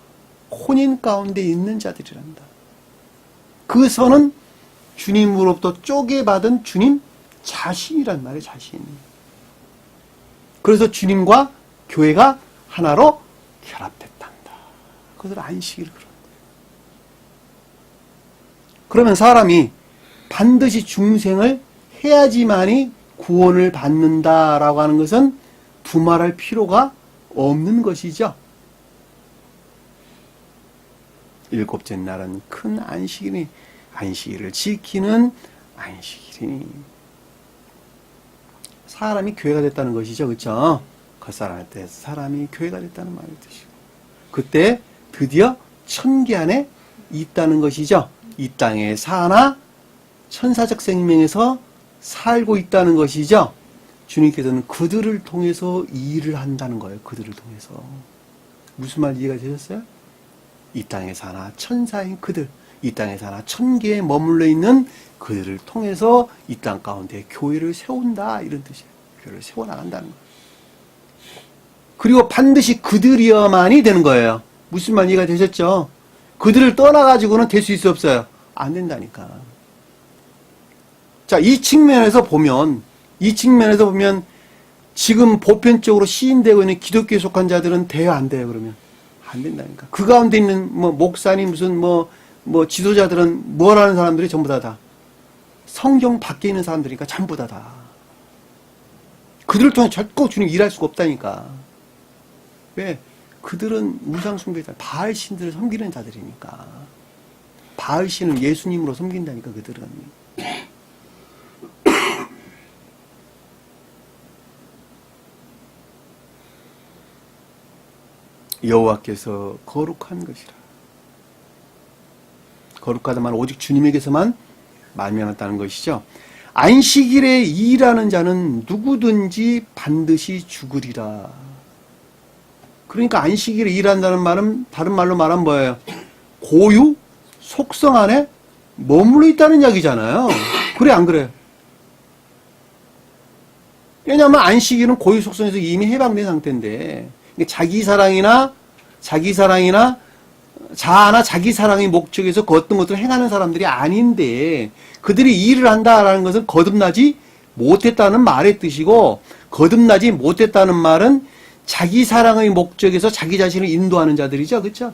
혼인 가운데 있는 자들이란다. 그 선은 주님으로부터 쪼개받은 주님 자신이란 말이에요. 자신. 그래서 주님과 교회가 하나로 결합됐단다. 그것을 안식일을 그런다. 그러면 사람이 반드시 중생을 해야지만이 구원을 받는다라고 하는 것은 두말할 필요가 없는 것이죠. 일곱째 날은 큰 안식일이니 안식일을 지키는 안식일이니 사람이 교회가 됐다는 것이죠. 그렇죠? 겉사람한테 사람이 교회가 됐다는 말의 뜻이고 그때 드디어 천계 안에 있다는 것이죠. 이 땅에 사나 천사적 생명에서 살고 있다는 것이죠. 주님께서는 그들을 통해서 일을 한다는 거예요. 그들을 통해서. 무슨 말 이해가 되셨어요? 이 땅에 사나 천사인 그들, 이 땅에 사나 천계에 머물러 있는 그들을 통해서 이 땅 가운데 교회를 세운다 이런 뜻이에요. 교회를 세워나간다는 거예요. 그리고 반드시 그들이어만이 되는 거예요. 무슨 말 이해가 되셨죠? 그들을 떠나가지고는 될 수 있어 없어요? 안 된다니까. 자, 이 측면에서 보면 지금 보편적으로 시인되고 있는 기독교에 속한 자들은 돼요, 안 돼요, 그러면? 안 된다니까. 그 가운데 있는 목사님 무슨 지도자들은 뭘 하는 사람들이 전부 다 성경 밖에 있는 사람들이니까 전부 다. 그들을 통해 절대 주님 일할 수가 없다니까. 왜? 그들은 우상숭배자, 바알 신들을 섬기는 자들이니까. 바알 신은 예수님으로 섬긴다니까, 그들은. 여호와께서 거룩한 것이라. 거룩하다만 오직 주님에게서만 말미암았다는 것이죠. 안식일에 일하는 자는 누구든지 반드시 죽으리라. 그러니까 안식일에 일한다는 말은 다른 말로 말하면 뭐예요? 고유 속성 안에 머물러 있다는 이야기잖아요. 그래 안 그래요? 왜냐하면 안식일은 고유 속성에서 이미 해방된 상태인데 자기 사랑이나 자아나 자기 사랑의 목적에서 그 어떤 것들을 행하는 사람들이 아닌데 그들이 일을 한다라는 것은 거듭나지 못했다는 말의 뜻이고 거듭나지 못했다는 말은 자기 사랑의 목적에서 자기 자신을 인도하는 자들이죠. 그렇죠?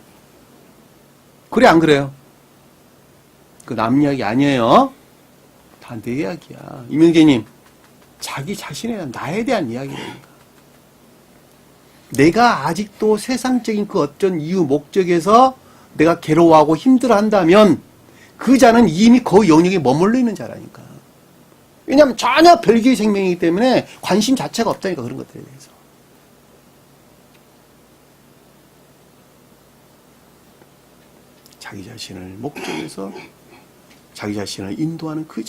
그래 안 그래요? 그 남 이야기 아니에요. 다 내 이야기야. 이명재님 자기 자신에 대한 나에 대한 이야기라니까. 내가 아직도 세상적인 그 어떤 이유 목적에서 내가 괴로워하고 힘들어한다면 그 자는 이미 그 영역에 머물러 있는 자라니까. 왜냐하면 전혀 별개의 생명이기 때문에 관심 자체가 없다니까 그런 것들에 대해서. 자기 자신을 목적에서 자기 자신을 인도하는 그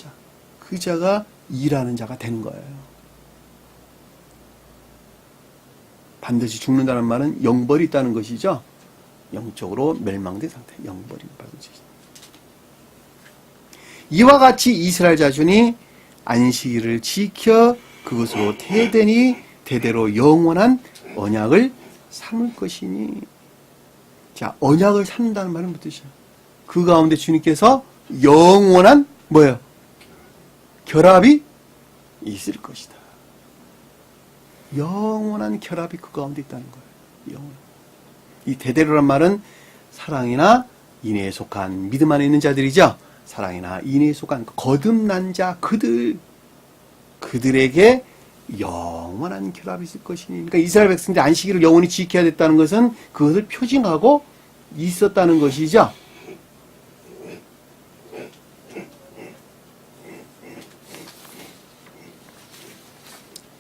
자가 일하는 자가 되는 거예요. 반드시 죽는다는 말은 영벌이 있다는 것이죠. 영적으로 멸망된 상태, 영벌이 있다는 것이죠. 이와 같이 이스라엘 자손이 안식일을 지켜 그것으로 대대로 영원한 언약을 삼을 것이니. 자, 언약을 삼는다는 말은 무슨 뜻이야? 그 가운데 주님께서 영원한 뭐예요? 결합이 있을 것이다. 영원한 결합이 그 가운데 있다는 거예요. 영원. 이 대대로란 말은 사랑이나 인애에 속한 믿음 안에 있는 자들이죠. 사랑이나 인애에 속한 거듭난 자 그들에게 영원한 결합이 있을 것이니. 그러니까 이스라엘 백성들이 안식일을 영원히 지켜야 됐다는 것은 그것을 표징하고 있었다는 것이죠.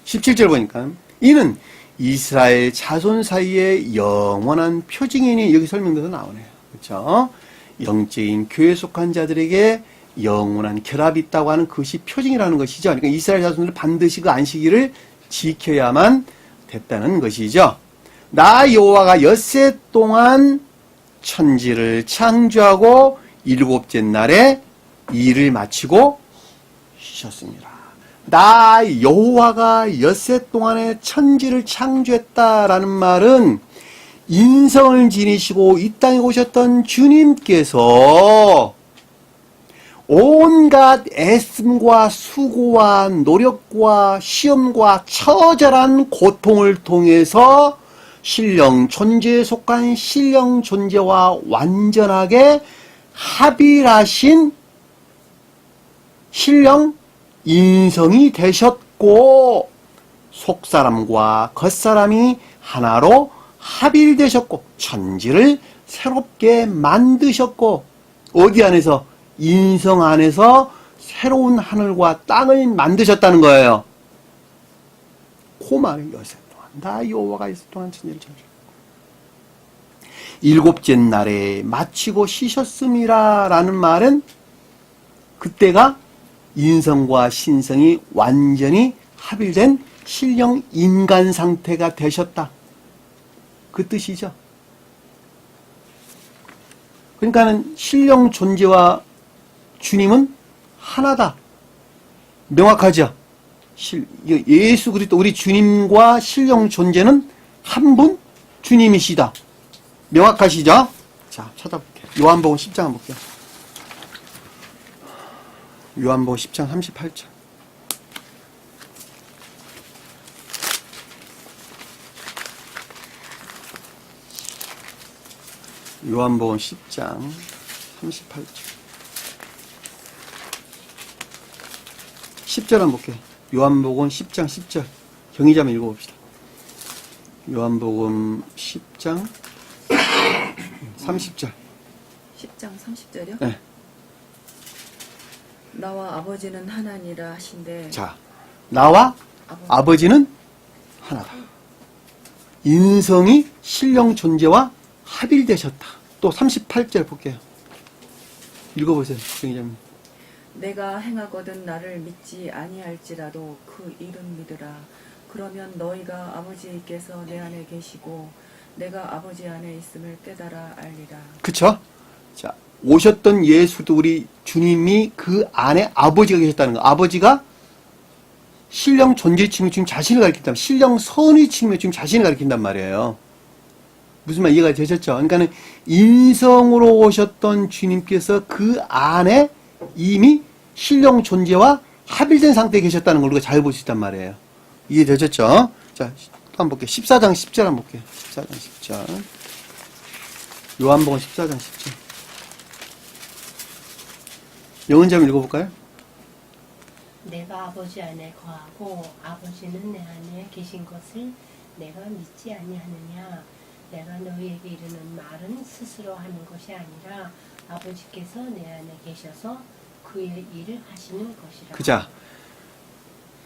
(17절) 보니까 이는 이스라엘 자손 사이에 영원한 표징이니. 여기 설명돼서 나오네요. 그렇죠? 영적인 교회에 속한 자들에게 영원한 결합이 있다고 하는 그것이 표징이라는 것이죠. 그러니까 이스라엘 자손들은 반드시 그 안식일을 지켜야만 됐다는 것이죠. 나 여호와가 엿새 동안 천지를 창조하고 일곱째 날에 일을 마치고 쉬셨습니다. 나 여호와가 엿새 동안에 천지를 창조했다라는 말은 인성을 지니시고 이 땅에 오셨던 주님께서 온갖 애씀과 수고와 노력과 시험과 처절한 고통을 통해서 신령 존재에 속한 신령 존재와 완전하게 합일하신 신령 인성이 되셨고 속사람과 겉사람이 하나로 합일되셨고 천지를 새롭게 만드셨고 어디 안에서? 인성 안에서 새로운 하늘과 땅을 만드셨다는 거예요. 그 말을 엿새 동안 나 여호와가 엿새 동안 천지를 창조했고 일곱째 날에 마치고 쉬셨음이라 라는 말은 그때가 인성과 신성이 완전히 합일된 신령 인간 상태가 되셨다. 그 뜻이죠. 그러니까는 신령 존재와 주님은 하나다. 명확하죠. 예수 그리스도 우리 주님과 신령 존재는 한 분 주님이시다. 명확하시죠? 자, 찾아볼게요. 요한복음 10장 한번 볼게요. 요한복음 10장 38절. 요한복음 10장 38절. 10절 한번 볼게요. 요한복음 10장 10절. 경의자 한번 읽어봅시다. 요한복음 10장 30절. 10장 30절이요? 네. 나와 아버지는 하나니라 하신대. 자, 나와 아버지는 하나다. 인성이 신령 존재와 합일되셨다. 또 38절 볼게요. 읽어보세요. 경의자님. 내가 행하거든 나를 믿지 아니할지라도 그 이름 믿으라. 그러면 너희가 아버지께서 내 안에 계시고 내가 아버지 안에 있음을 깨달아 알리라. 그쵸? 자, 오셨던 예수도 우리 주님이 그 안에 아버지가 계셨다는 거. 아버지가 신령 존재 측면 지금 자신을 가리킨다. 신령 선의 측면 지금 자신을 가리킨단 말이에요. 무슨 말 이해가 되셨죠? 그러니까는 인성으로 오셨던 주님께서 그 안에 이미 신령 존재와 합일된 상태에 계셨다는 걸 우리가 잘 볼 수 있단 말이에요. 이해되셨죠? 자, 또 한번 볼게요. 14장 10절 한번 볼게요. 14장 10절. 요한복음 14장 10절. 영은자 한번 읽어볼까요? 내가 아버지 안에 거하고 아버지는 내 안에 계신 것을 내가 믿지 아니하느냐. 내가 너희에게 이르는 말은 스스로 하는 것이 아니라 아버지께서 내 안에 계셔서 그의 일을 하시는 것이라. 그자.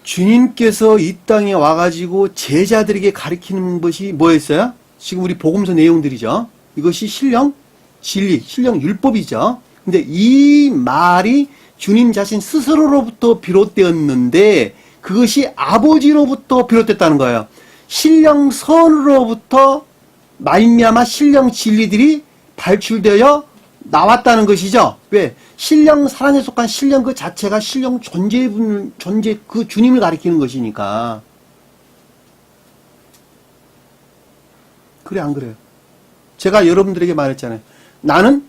주님께서 이 땅에 와가지고 제자들에게 가르치는 것이 뭐였어요? 지금 우리 복음서 내용들이죠. 이것이 신령 진리, 신령 율법이죠. 근데 이 말이 주님 자신 스스로로부터 비롯되었는데 그것이 아버지로부터 비롯됐다는 거예요. 신령 선으로부터 말미암아 신령 진리들이 발출되어 나왔다는 것이죠. 왜? 신령 사랑에 속한 신령 그 자체가 신령 존재 그 주님을 가리키는 것이니까. 그래 안 그래요? 제가 여러분들에게 말했잖아요. 나는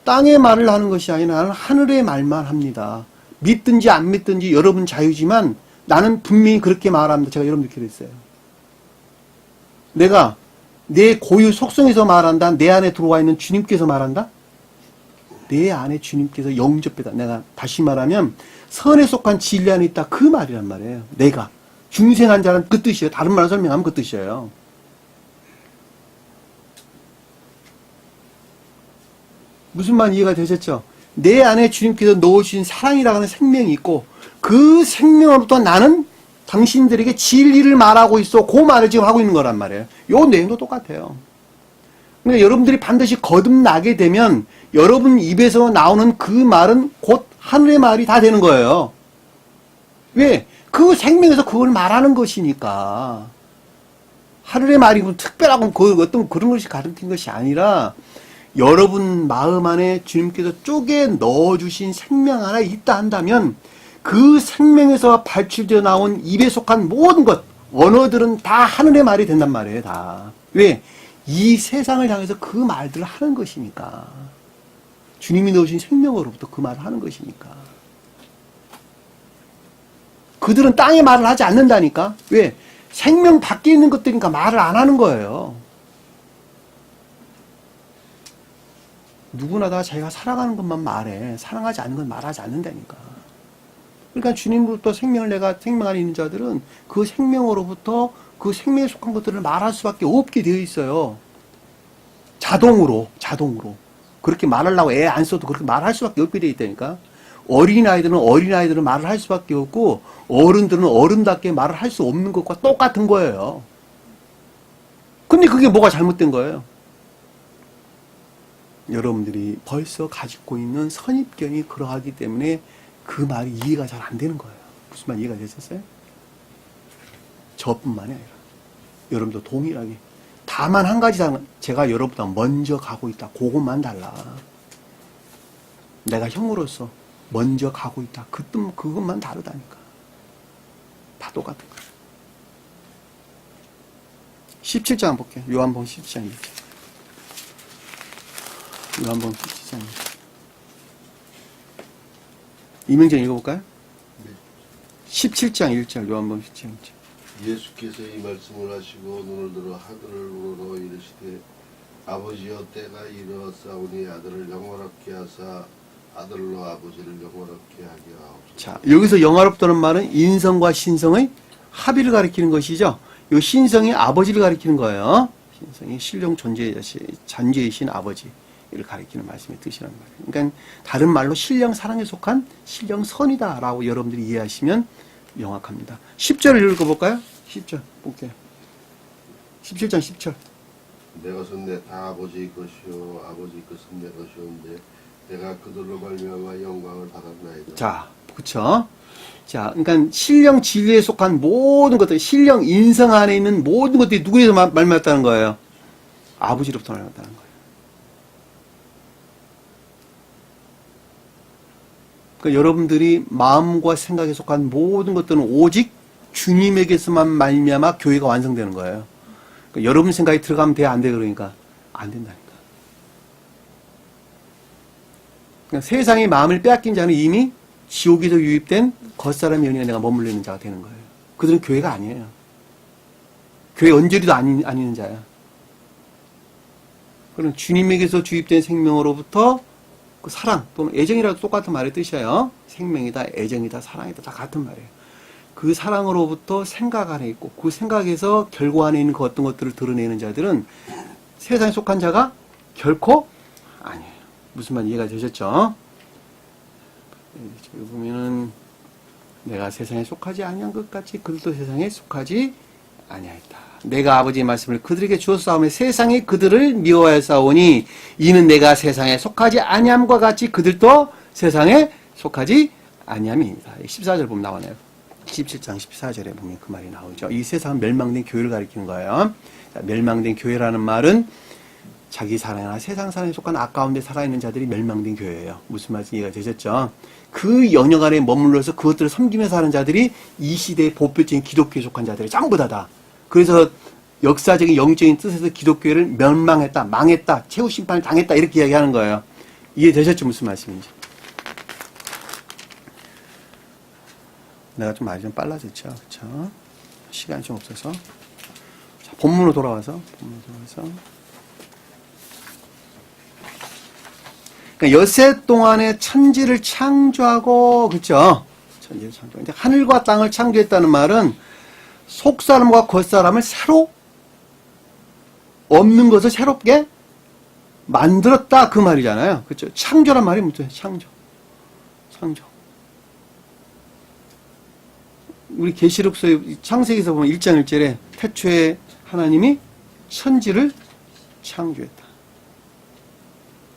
땅의 말을 하는 것이 아니라 나는 하늘의 말만 합니다. 믿든지 안 믿든지 여러분 자유지만 나는 분명히 그렇게 말합니다. 제가 여러분들께 그랬어요. 내가 내 고유 속성에서 말한다. 내 안에 들어와 있는 주님께서 말한다. 내 안에 주님께서 영접해다. 내가 다시 말하면 선에 속한 진리 안에 있다. 그 말이란 말이에요. 내가 중생한 자는 그 뜻이에요. 다른 말로 설명하면 그 뜻이에요. 무슨 말 이해가 되셨죠? 내 안에 주님께서 넣으신 사랑이라는 생명이 있고 그 생명으로부터 나는 당신들에게 진리를 말하고 있어. 그 말을 지금 하고 있는 거란 말이에요. 요 내용도 똑같아요. 그러니까 여러분들이 반드시 거듭나게 되면 여러분 입에서 나오는 그 말은 곧 하늘의 말이 다 되는 거예요. 왜? 그 생명에서 그걸 말하는 것이니까. 하늘의 말이 특별하고 어떤 그런 것이 가르친 것이 아니라 여러분 마음 안에 주님께서 쪼개 넣어주신 생명 하나 있다 한다면 그 생명에서 발출되어 나온 입에 속한 모든 것, 언어들은 다 하늘의 말이 된단 말이에요, 다. 왜? 이 세상을 향해서 그 말들을 하는 것이니까. 주님이 넣으신 생명으로부터 그 말을 하는 것이니까. 그들은 땅의 말을 하지 않는다니까? 왜? 생명 밖에 있는 것들이니까 말을 안 하는 거예요. 누구나 다 자기가 살아가는 것만 말해. 사랑하지 않는 건 말하지 않는다니까. 그러니까 주님으로부터 생명 안에 있는 자들은 그 생명으로부터 그 생명에 속한 것들을 말할 수밖에 없게 되어 있어요. 자동으로. 그렇게 말하려고 애 안 써도 그렇게 말할 수밖에 없게 되어 있다니까. 어린아이들은 말을 할 수밖에 없고 어른들은 어른답게 말을 할 수 없는 것과 똑같은 거예요. 근데 그게 뭐가 잘못된 거예요? 여러분들이 벌써 가지고 있는 선입견이 그러하기 때문에 그 말이 이해가 잘 안 되는 거예요. 무슨 말 이해가 되셨어요? 저뿐만이 아니라 여러분도 동일하게. 다만 한 가지 제가 여러분보다 먼저 가고 있다. 그것만 달라. 내가 형으로서 먼저 가고 있다. 그것만 다르다니까. 다 똑같은 거예요. 17장 볼게요. 요한복음 17장 1절. 요한복음 17장 1절. 이명정 읽어볼까요? 네. 17장 1절. 요한복음 17장 1절. 예수께서 이 말씀을 하시고 눈을 들어 하늘을 우러러 이르시되 아버지여 때가 이르렀사오니 아들을 영원롭게 하사 아들로 아버지를 영원롭게 하게 하옵소서. 자, 여기서 영화롭다는 말은 인성과 신성의 합의를 가리키는 것이죠. 이 신성이 아버지를 가리키는 거예요. 신성이 신령 존재이신 아버지를 가리키는 말씀의 뜻이란 말이에요. 그러니까 다른 말로 신령 사랑에 속한 신령 선이다라고 여러분들이 이해하시면 명확합니다. 10절을 읽어볼까요? 10절 볼게요. 17장 10절. 내 것은 내 다 아버지의 것이요 아버지의 것은 내 것이온데 내가 그들로 말미암아 영광을 받았나이다. 자, 그렇죠? 자, 그러니까 신령 진리에 속한 모든 것들, 신령 인성 안에 있는 모든 것들이 누구에서 말미암았다는 거예요? 아버지로부터 말미암았다는 거예요. 그러니까 여러분들이 마음과 생각에 속한 모든 것들은 오직 주님에게서만 말미암아 교회가 완성되는 거예요. 그러니까 여러분 생각이 들어가면 돼, 안 돼? 그러니까 안 된다니까. 그러니까 세상의 마음을 빼앗긴 자는 이미 지옥에서 유입된 겉사람의 연인에 내가 머물러 있는 자가 되는 거예요. 그들은 교회가 아니에요. 교회 언저리도 아니는 자야. 그럼 주님에게서 주입된 생명으로부터 그 사랑 또는 애정이라도 똑같은 말의 뜻이에요. 생명이다, 애정이다, 사랑이다 다 같은 말이에요. 그 사랑으로부터 생각 안에 있고 그 생각에서 결과 안에 있는 그 어떤 것들을 드러내는 자들은 세상에 속한 자가 결코 아니에요. 무슨 말 이해가 되셨죠? 여기 보면은 내가 세상에 속하지 아니한 것 같이 그들도 세상에 속하지 아니하였다. 내가 아버지의 말씀을 그들에게 주었사오매 세상에 그들을 미워하였사오니 이는 내가 세상에 속하지 아니함과 같이 그들도 세상에 속하지 아니함이니이다. 14절 보면 나오네요. 17장 14절에 보면 그 말이 나오죠. 이 세상은 멸망된 교회를 가리키는 거예요. 멸망된 교회라는 말은 자기 사랑이나 세상 사랑에 속한 아까운데 살아있는 자들이 멸망된 교회예요. 무슨 말인지 이해가 되셨죠? 그 영역 안에 머물러서 그것들을 섬기며 사는 자들이 이 시대의 보편적인 기독교에 속한 자들이 전부 다다. 그래서 역사적인 영적인 뜻에서 기독교를 멸망했다, 망했다, 최후 심판을 당했다 이렇게 이야기하는 거예요. 이해되셨죠? 무슨 말씀인지. 내가 좀 말이 좀 빨라졌죠. 그렇죠? 시간이 좀 없어서. 자, 본문으로 돌아와서. 그러니까 엿새 동안에 천지를 창조하고, 그렇죠? 천지를 창조. 이제 하늘과 땅을 창조했다는 말은 속사람과 겉사람을 새로 없는 것을 새롭게 만들었다 그 말이잖아요. 그렇죠? 창조란 말이 뭐죠? 창조. 우리 계시록서 창세기에서 보면 1장 1절에 태초에 하나님이 천지를 창조했다.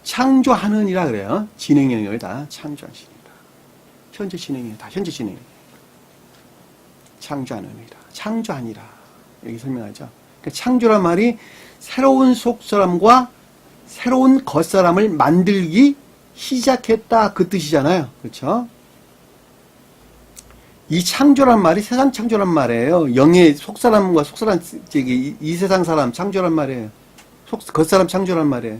창조하는이라 그래요. 진행 영역을 다 창조하십니다. 현재 진행이다. 현재 진행. 창조하는이라. 창조하니라. 이렇게 설명하죠. 그러니까 창조란 말이 새로운 속사람과 새로운 겉사람을 만들기 시작했다 그 뜻이잖아요. 그렇죠? 이 창조란 말이 세상 창조란 말이에요. 영의 속사람과 속사람, 이 세상 사람 창조란 말이에요. 겉사람 창조란 말이에요.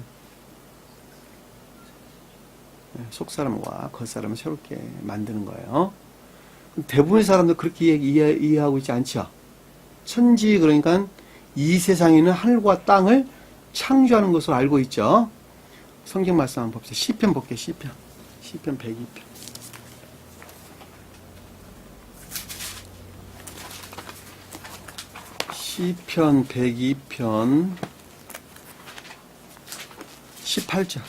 속사람과 겉사람을 새롭게 만드는 거예요. 대부분의 사람들 그렇게 이해하고 있지 않죠. 천지, 그러니까 이 세상에는 하늘과 땅을 창조하는 것으로 알고 있죠. 성경 말씀 한번 봅시다. 시편 볼게요. 시편 102편. 시편 102편 18절.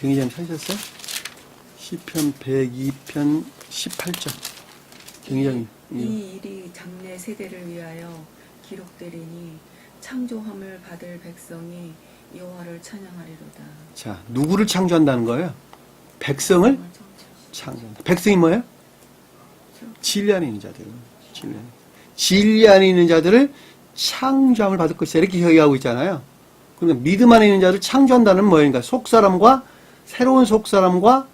경희자님 찾으셨어요? 시편 102편 18절. 경희자님. 이 일이 장래 세대를 위하여 기록되리니 창조함을 받을 백성이 여호와를 찬양하리로다. 자, 누구를 창조한다는 거예요? 백성을 창조한다. 백성이 뭐예요? 진리 안에 있는 자들. 진리 안에 있는 자들을 창조함을 받을 것이다. 이렇게 이야기하고 있잖아요. 그러니까 믿음 안에 있는 자를 창조한다는 뭐예요? 그러니까 속사람과 새로운 속사람과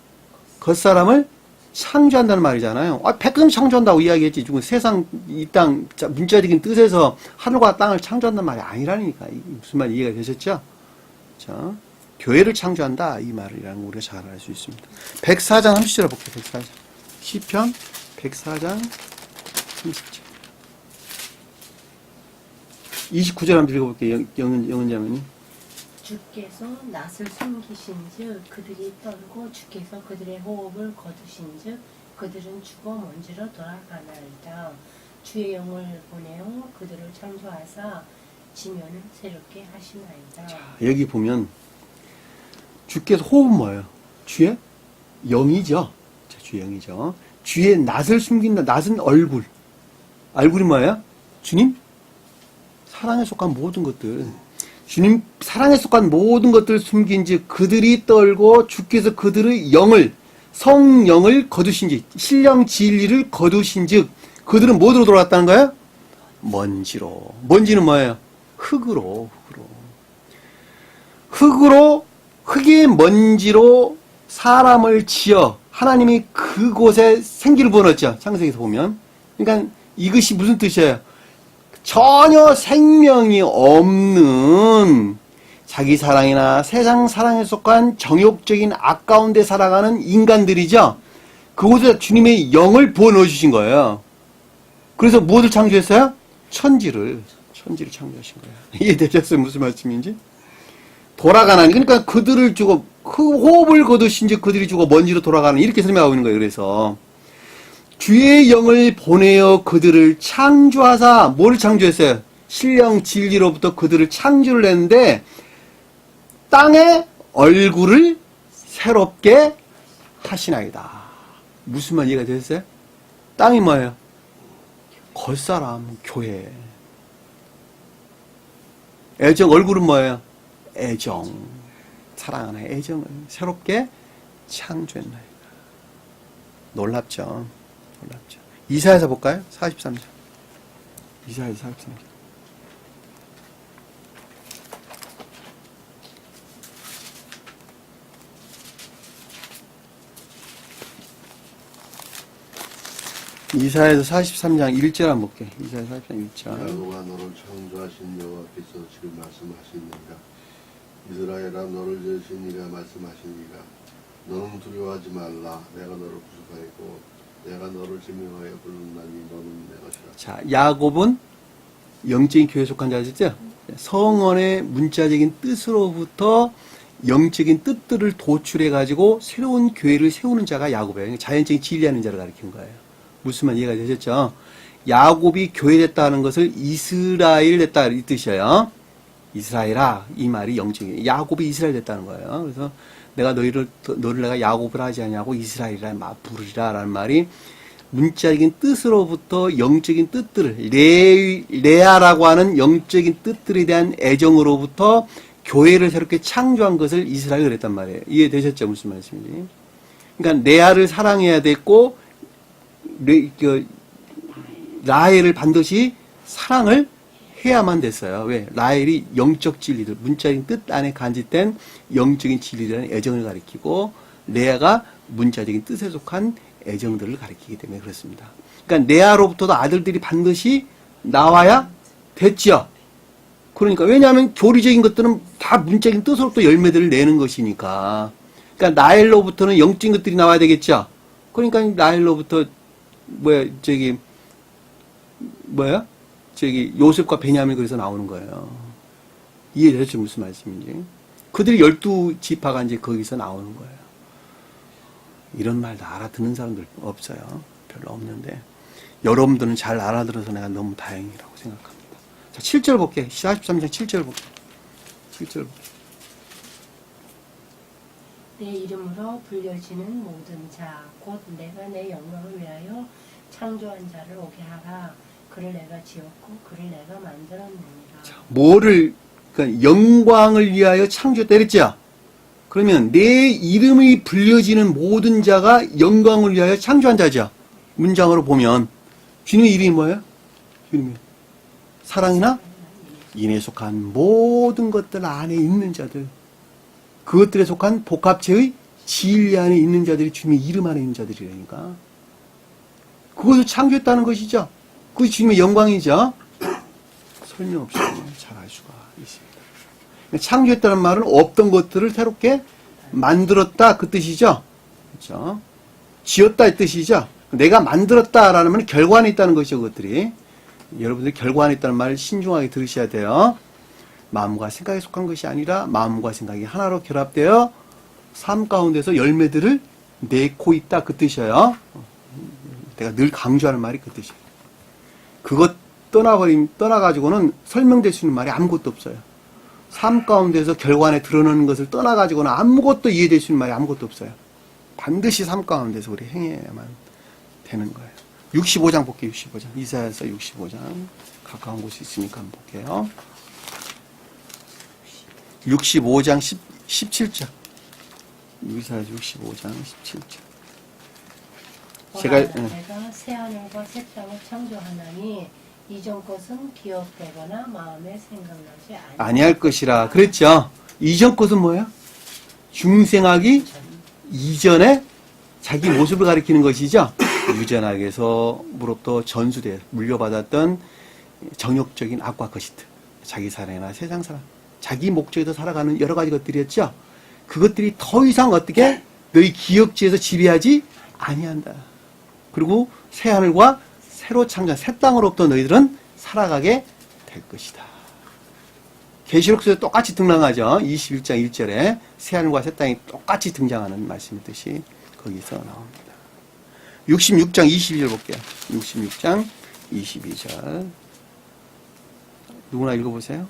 겉사람을 창조한다는 말이잖아요. 백성 창조한다고 이야기했지. 지금 세상, 이 땅, 문자적인 뜻에서 하늘과 땅을 창조한다는 말이 아니라니까. 무슨 말 이해가 되셨죠? 자, 교회를 창조한다. 이 말이라는 거 우리가 잘 알 수 있습니다. 104장 30절 볼게요. 104장. 시편 104장 30절. 29절 한번 읽어볼게요. 영은자매님. 주께서 낯을 숨기신즉 그들이 떨고 주께서 그들의 호흡을 거두신즉 그들은 죽어 먼지로 돌아가나이다. 주의 영을 보내어 그들을 창조하사 지면을 새롭게 하시나이다. 자, 여기 보면 주께서 호흡은 뭐예요? 주의 영이죠. 자, 주의 영이죠. 주의 낯을 숨긴다. 낯은 얼굴. 얼굴이 뭐예요? 주님 사랑에 속한 모든 것들. 주님 사랑에 속한 모든 것들을 숨긴즉 그들이 떨고 주께서 그들의 영을 성령을 거두신즉 신령 진리를 거두신즉 그들은 뭐로 돌아왔다는 거예요? 먼지로. 먼지는 뭐예요? 흙으로. 흙의 먼지로 사람을 지어 하나님이 그곳에 생기를 부어넣었죠. 창세기에서 보면. 그러니까 이것이 무슨 뜻이에요? 전혀 생명이 없는 자기 사랑이나 세상 사랑에 속한 정욕적인 아까운 데 살아가는 인간들이죠. 그곳에 주님의 영을 부어넣어 주신 거예요. 그래서 무엇을 창조했어요? 천지를 창조하신 거예요. 이해되셨어요? 무슨 말씀인지? 돌아가나니. 그러니까 그들을 주고 호흡을 거두신즉 그들이 죽어 먼지로 돌아가는 이렇게 설명하고 있는 거예요. 그래서 주의 영을 보내어 그들을 창조하사 뭐를 창조했어요? 신령 진리로부터 그들을 창조를 했는데 땅의 얼굴을 새롭게 하시나이다. 무슨 말 이해가 되셨어요? 땅이 뭐예요? 겉사람, 교회. 애정, 얼굴은 뭐예요? 애정. 사랑하는 애정을 새롭게 창조했나이다. 놀랍죠? 이사야서 볼까요? 43장. 이사야서 43장. 이사야서 43장 1절 한번 볼게. 이사야 43장 1절. 야곱아 너를 창조하신 여호와께서 지금 말씀하시니라. 이스라엘아 너를 지으신 이가 말씀하시니라. 너는 두려워하지 말라. 내가 너를 구속하였고 내가 너를 지명하여 부르나니 너는 내 것이라. 자, 야곱은 영적인 교회에 속한 자죠. 성언의 문자적인 뜻으로부터 영적인 뜻들을 도출해 가지고 새로운 교회를 세우는 자가 야곱이에요. 자연적인 진리하는 자를 가리킨 거예요. 무슨 말 이해가 되셨죠? 야곱이 교회 됐다는 것을 이스라엘 됐다 이 뜻이에요. 이스라엘아, 이 말이 영적인 야곱이 이스라엘 됐다는 거예요. 그래서 내가 너를 내가 야곱을 하지 않냐고 이스라엘이라 부르리라라는 말이 문자적인 뜻으로부터 영적인 뜻들을 레아라고 하는 영적인 뜻들에 대한 애정으로부터 교회를 새롭게 창조한 것을 이스라엘 그랬단 말이에요. 이해되셨죠? 무슨 말씀인지. 그러니까 레아를 사랑해야 됐고 라헬을 반드시 사랑을 해야만 됐어요. 왜? 라헬이 영적 진리들, 문자적인 뜻 안에 간직된 영적인 진리라는 애정을 가리키고 레아가 문자적인 뜻에 속한 애정들을 가리키기 때문에 그렇습니다. 그러니까 레아로부터도 아들들이 반드시 나와야 됐죠. 그러니까 왜냐하면 교리적인 것들은 다 문자적인 뜻으로부터 열매들을 내는 것이니까. 그러니까 라헬로부터는 영적인 것들이 나와야 되겠죠. 그러니까 라헬로부터 요셉과 베냐민이 그래서 나오는 거예요. 이해되셨죠? 무슨 말씀인지. 그들이 12지파가 이제 거기서 나오는 거예요. 이런 말 다 알아듣는 사람들 없어요. 별로 없는데. 여러분들은 잘 알아들어서 내가 너무 다행이라고 생각합니다. 자, 7절 볼게. 43장 7절 볼게. 7절 볼게. 내 이름으로 불려지는 모든 자, 곧 내가 내 영광을 위하여 창조한 자를 오게 하라. 그를 내가 지었고 그를 내가 만들었느니라. 자, 그러니까 영광을 위하여 창조했다 그랬죠? 그러면 내 이름이 불려지는 모든 자가 영광을 위하여 창조한 자죠. 문장으로 보면 주님의 이름이 뭐예요? 주님의 사랑이나 인에 속한 모든 것들 안에 있는 자들, 그것들에 속한 복합체의 진리 안에 있는 자들이 주님의 이름 안에 있는 자들이라니까. 그것을 창조했다는 것이죠. 그것이 주님의 영광이죠. 설명 없이 잘 알 수가 있습니다. 창조했다는 말은 없던 것들을 새롭게 만들었다 그 뜻이죠. 그렇죠? 지었다 이 뜻이죠. 내가 만들었다라는 말은 결과안에 있다는 것이죠. 그것들이. 여러분들 결과안에 있다는 말을 신중하게 들으셔야 돼요. 마음과 생각에 속한 것이 아니라 마음과 생각이 하나로 결합되어 삶 가운데서 열매들을 내고 있다 그 뜻이에요. 내가 늘 강조하는 말이 그 뜻이에요. 그것 떠나가지고는 설명될 수 있는 말이 아무것도 없어요. 삶 가운데서 결과안에 드러나는 것을 떠나가지고는 아무것도 이해될 수 있는 말이 아무것도 없어요. 반드시 삶 가운데서 우리 행해야만 되는 거예요. 65장 볼게요. 65장. 이사야서 65장. 가까운 곳이 있으니까 한번 볼게요. 65장 17절. 이사야서 65장 17절. 내가 새 하늘과 새 땅을 창조하나니 이전 것은 기억되거나 마음에 생각나지 아니할 것이라 그랬죠. 이전 것은 뭐예요? 중생하기 이전에 자기 모습을 가리키는 것이죠. 유전학에서로부터 전수돼 물려받았던 정욕적인 악과 거시트, 자기 사랑이나 세상 사랑, 자기 목적에서 살아가는 여러 가지 것들이었죠. 그것들이 더 이상 어떻게 너희 기억지에서 지배하지 아니한다. 그리고 새 하늘과 새로 창조한 새 땅으로부터 너희들은 살아가게 될 것이다. 계시록서에 똑같이 등장하죠. 21장 1절에 새 하늘과 새 땅이 똑같이 등장하는 말씀이듯이 거기서 나옵니다. 66장 22절 볼게요. 66장 22절. 누구나 읽어보세요.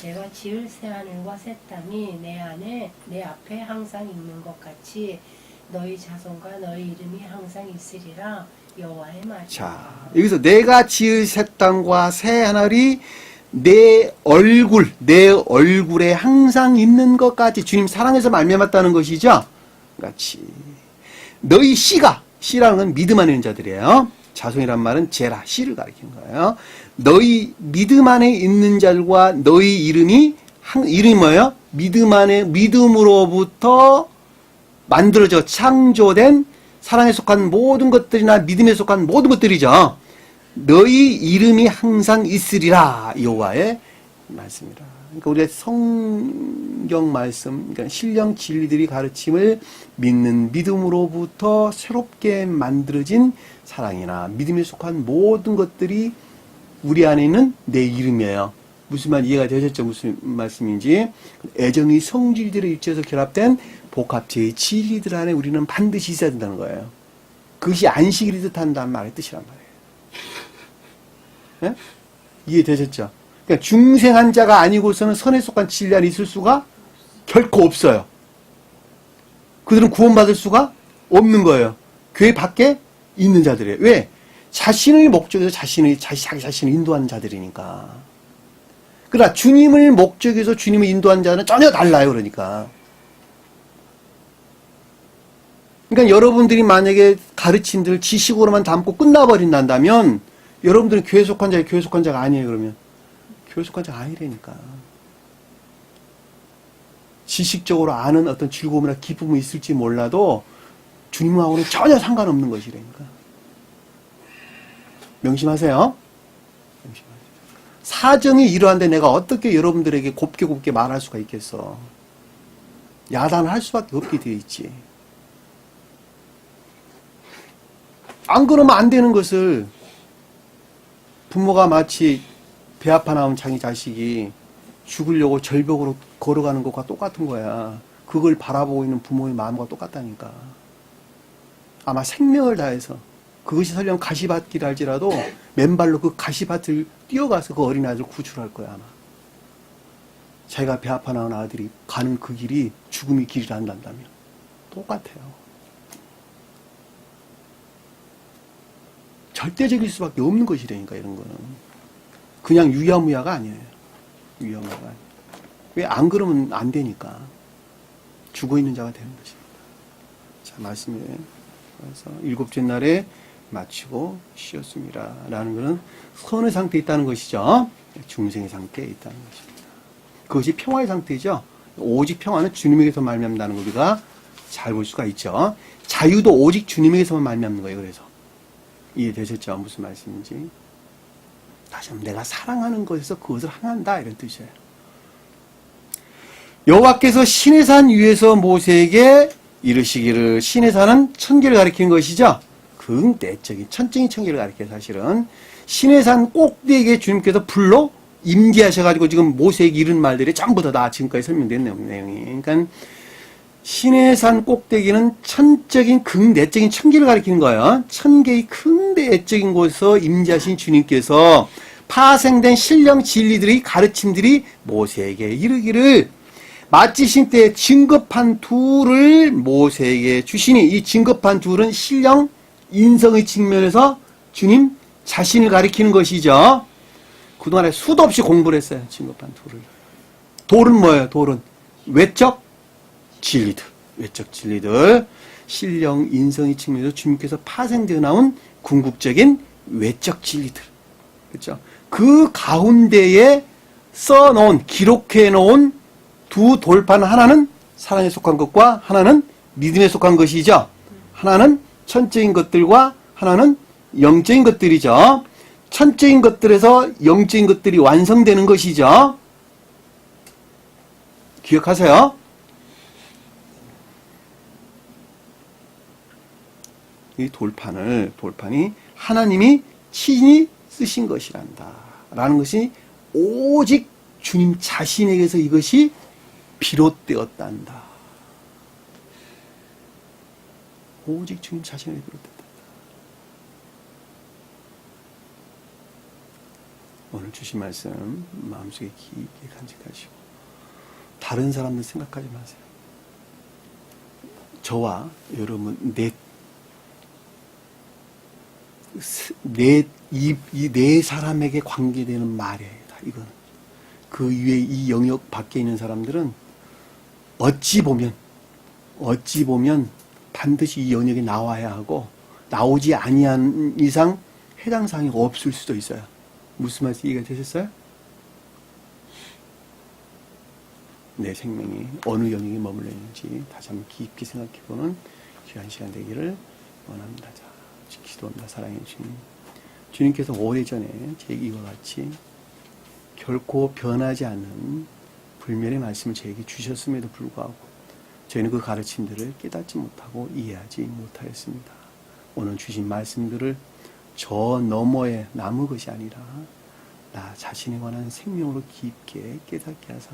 내가 지을 새 하늘과 새 땅이 내 앞에 항상 있는 것 같이 너희 자손과 너희 이름이 항상 있으리라. 여호와의 말이다. 자, 여기서 내가 지을 새 땅과 새 하늘이 내 얼굴에 항상 있는 것 같이 주님 사랑해서 말미암았다는 것이죠. 같이 너희 씨라는 건 믿음 안에 있는 자들이에요. 자손이란 말은 제라, 씨를 가리키는 거예요. 너희 믿음 안에 있는 자들과 너희 이름이 뭐예요? 믿음으로부터 만들어져 창조된 사랑에 속한 모든 것들이나 믿음에 속한 모든 것들이죠. 너희 이름이 항상 있으리라. 여호와의 말씀이라. 그러니까 우리가 성경 말씀, 그러니까 신령 진리들이 가르침을 믿는 믿음으로부터 새롭게 만들어진 사랑이나 믿음에 속한 모든 것들이 우리 안에 있는 내 이름이에요. 무슨 말 이해가 되셨죠? 무슨 말씀인지. 애정의 성질들에 일치해서 결합된 복합체의 진리들 안에 우리는 반드시 있어야 된다는 거예요. 그것이 안식일을 뜻한다는 말의 뜻이란 말이에요. 네? 이해되셨죠? 그러니까 중생한 자가 아니고서는 선에 속한 진리 안에 있을 수가 결코 없어요. 그들은 구원받을 수가 없는 거예요. 교회 밖에 있는 자들이에요. 왜? 자신의 목적에서 자기 자신을 인도하는 자들이니까. 그러나 주님을 목적에서 주님을 인도하는 자는 전혀 달라요. 그러니까 여러분들이 만약에 가르침들을 지식으로만 담고 끝나버린다면 여러분들은 교회 속한 자예요, 교회 속한 자가 아니에요. 그러면 교회 속한 자가 아니라니까. 지식적으로 아는 어떤 즐거움이나 기쁨이 있을지 몰라도 주님하고는 전혀 상관없는 것이라니까. 명심하세요. 명심하세요. 사정이 이러한데 내가 어떻게 여러분들에게 곱게 말할 수가 있겠어. 야단을 할 수밖에 없게 되어 있지. 안 그러면 안 되는 것을 부모가 마치 배 아파 나온 자기 자식이 죽으려고 절벽으로 걸어가는 것과 똑같은 거야. 그걸 바라보고 있는 부모의 마음과 똑같다니까. 아마 생명을 다해서 그것이 설령 가시밭길 할지라도 맨발로 그 가시밭을 뛰어가서 그 어린아이를 구출할 거야 아마. 자기가 배 아파 나온 아들이 가는 그 길이 죽음의 길이라 한다면 똑같아요. 절대적일 수밖에 없는 것이라니까 이런 거는. 그냥 유야무야가 아니에요. 유야무야가 아니에요. 왜 안 그러면 안 되니까. 죽어있는 자가 되는 것입니다. 자, 말씀에 그래서 일곱째 날에 마치고 쉬었습니다. 라는 것은 선의 상태에 있다는 것이죠. 중생의 상태에 있다는 것입니다. 그것이 평화의 상태죠. 오직 평화는 주님에게서 말미암는다는 걸 우리가 잘 볼 수가 있죠. 자유도 오직 주님에게서만 말미암는 거예요. 그래서 이해되셨죠? 무슨 말씀인지. 다시 한번 내가 사랑하는 것에서 그것을 항한다 이런 뜻이에요. 여호와께서 시내산 위에서 모세에게 이르시기를, 시내산은 천계를 가리키는 것이죠. 그 내적인 천적인 천계를 가리켜요. 사실은 시내산 꼭대기에 주님께서 불로 임재하셔가지고 지금 모세에게 이른 말들이 전부 다 지금까지 설명된 내용이. 그러니까 시내산 꼭대기는 천적인 극내적인 천계를 가리키는 거예요. 천계의 극내적인 곳에서 임재하신 주님께서 파생된 신령 진리들의 가르침들이 모세에게 이르기를, 마치신 때 진급한 둘을 모세에게 주시니, 이 진급한 둘은 신령 인성의 측면에서 주님 자신을 가리키는 것이죠. 그동안에 수도 없이 공부를 했어요. 진급한 둘을. 돌은 뭐예요? 돌은 외적 진리들, 외적 진리들, 신령 인성의 측면에서 주님께서 파생되어 나온 궁극적인 외적 진리들, 그렇죠? 그 가운데에 써놓은, 기록해 놓은 두 돌판, 하나는 사랑에 속한 것과 하나는 믿음에 속한 것이죠. 하나는 천적인 것들과 하나는 영적인 것들이죠. 천적인 것들에서 영적인 것들이 완성되는 것이죠. 기억하세요. 이 돌판이 하나님이 친히 쓰신 것이란다 라는 것이 오직 주님 자신에게서 이것이 비롯되었단다. 오직 주님 자신에게 비롯되었다. 오늘 주신 말씀 마음속에 깊게 간직하시고 다른 사람들 생각하지 마세요. 저와 여러분 이 네 사람에게 관계되는 말이에요. 이거는. 그 이외에 이 영역 밖에 있는 사람들은 어찌 보면 반드시 이 영역에 나와야 하고, 나오지 아니한 이상 해당 사항이 없을 수도 있어요. 무슨 말씀 이해가 되셨어요? 내 생명이 어느 영역에 머물러 있는지 다시 한번 깊게 생각해보는 귀한 시간 되기를 원합니다. 자, 기도합니다. 사랑해 주님. 주님께서 오래전에 제게 이와 같이 결코 변하지 않는 불멸의 말씀을 저에게 주셨음에도 불구하고 저희는 그 가르침들을 깨닫지 못하고 이해하지 못하였습니다. 오늘 주신 말씀들을 저 너머에 남은 것이 아니라 나 자신에 관한 생명으로 깊게 깨닫게 하사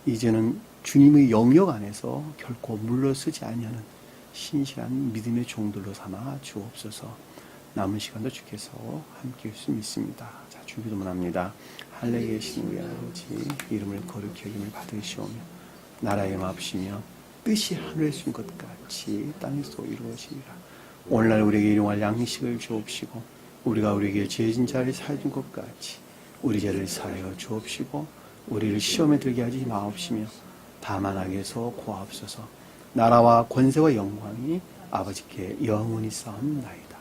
이제는 주님의 영역 안에서 결코 물러서지 아니하는 신실한 믿음의 종들로 삼아 주옵소서. 남은 시간도 주께서 함께 할 수 믿습니다. 자, 주기도문 합니다. 하늘에 계신 우리 아버지, 이름을 거룩히 여김을 받으시오며 나라의 마옵시며 뜻이 하늘에 있는 것 같이 땅에서 이루어지리라. 오늘날 우리에게 일용할 양식을 주옵시고 우리가 우리에게 죄진 자를 사해준 것 같이 우리 죄를 사하여 주옵시고 우리를 시험에 들게 하지 마옵시며 다만 악에서 구하옵소서. 나라와 권세와 영광이 아버지께 영원히 쌓옵나이다.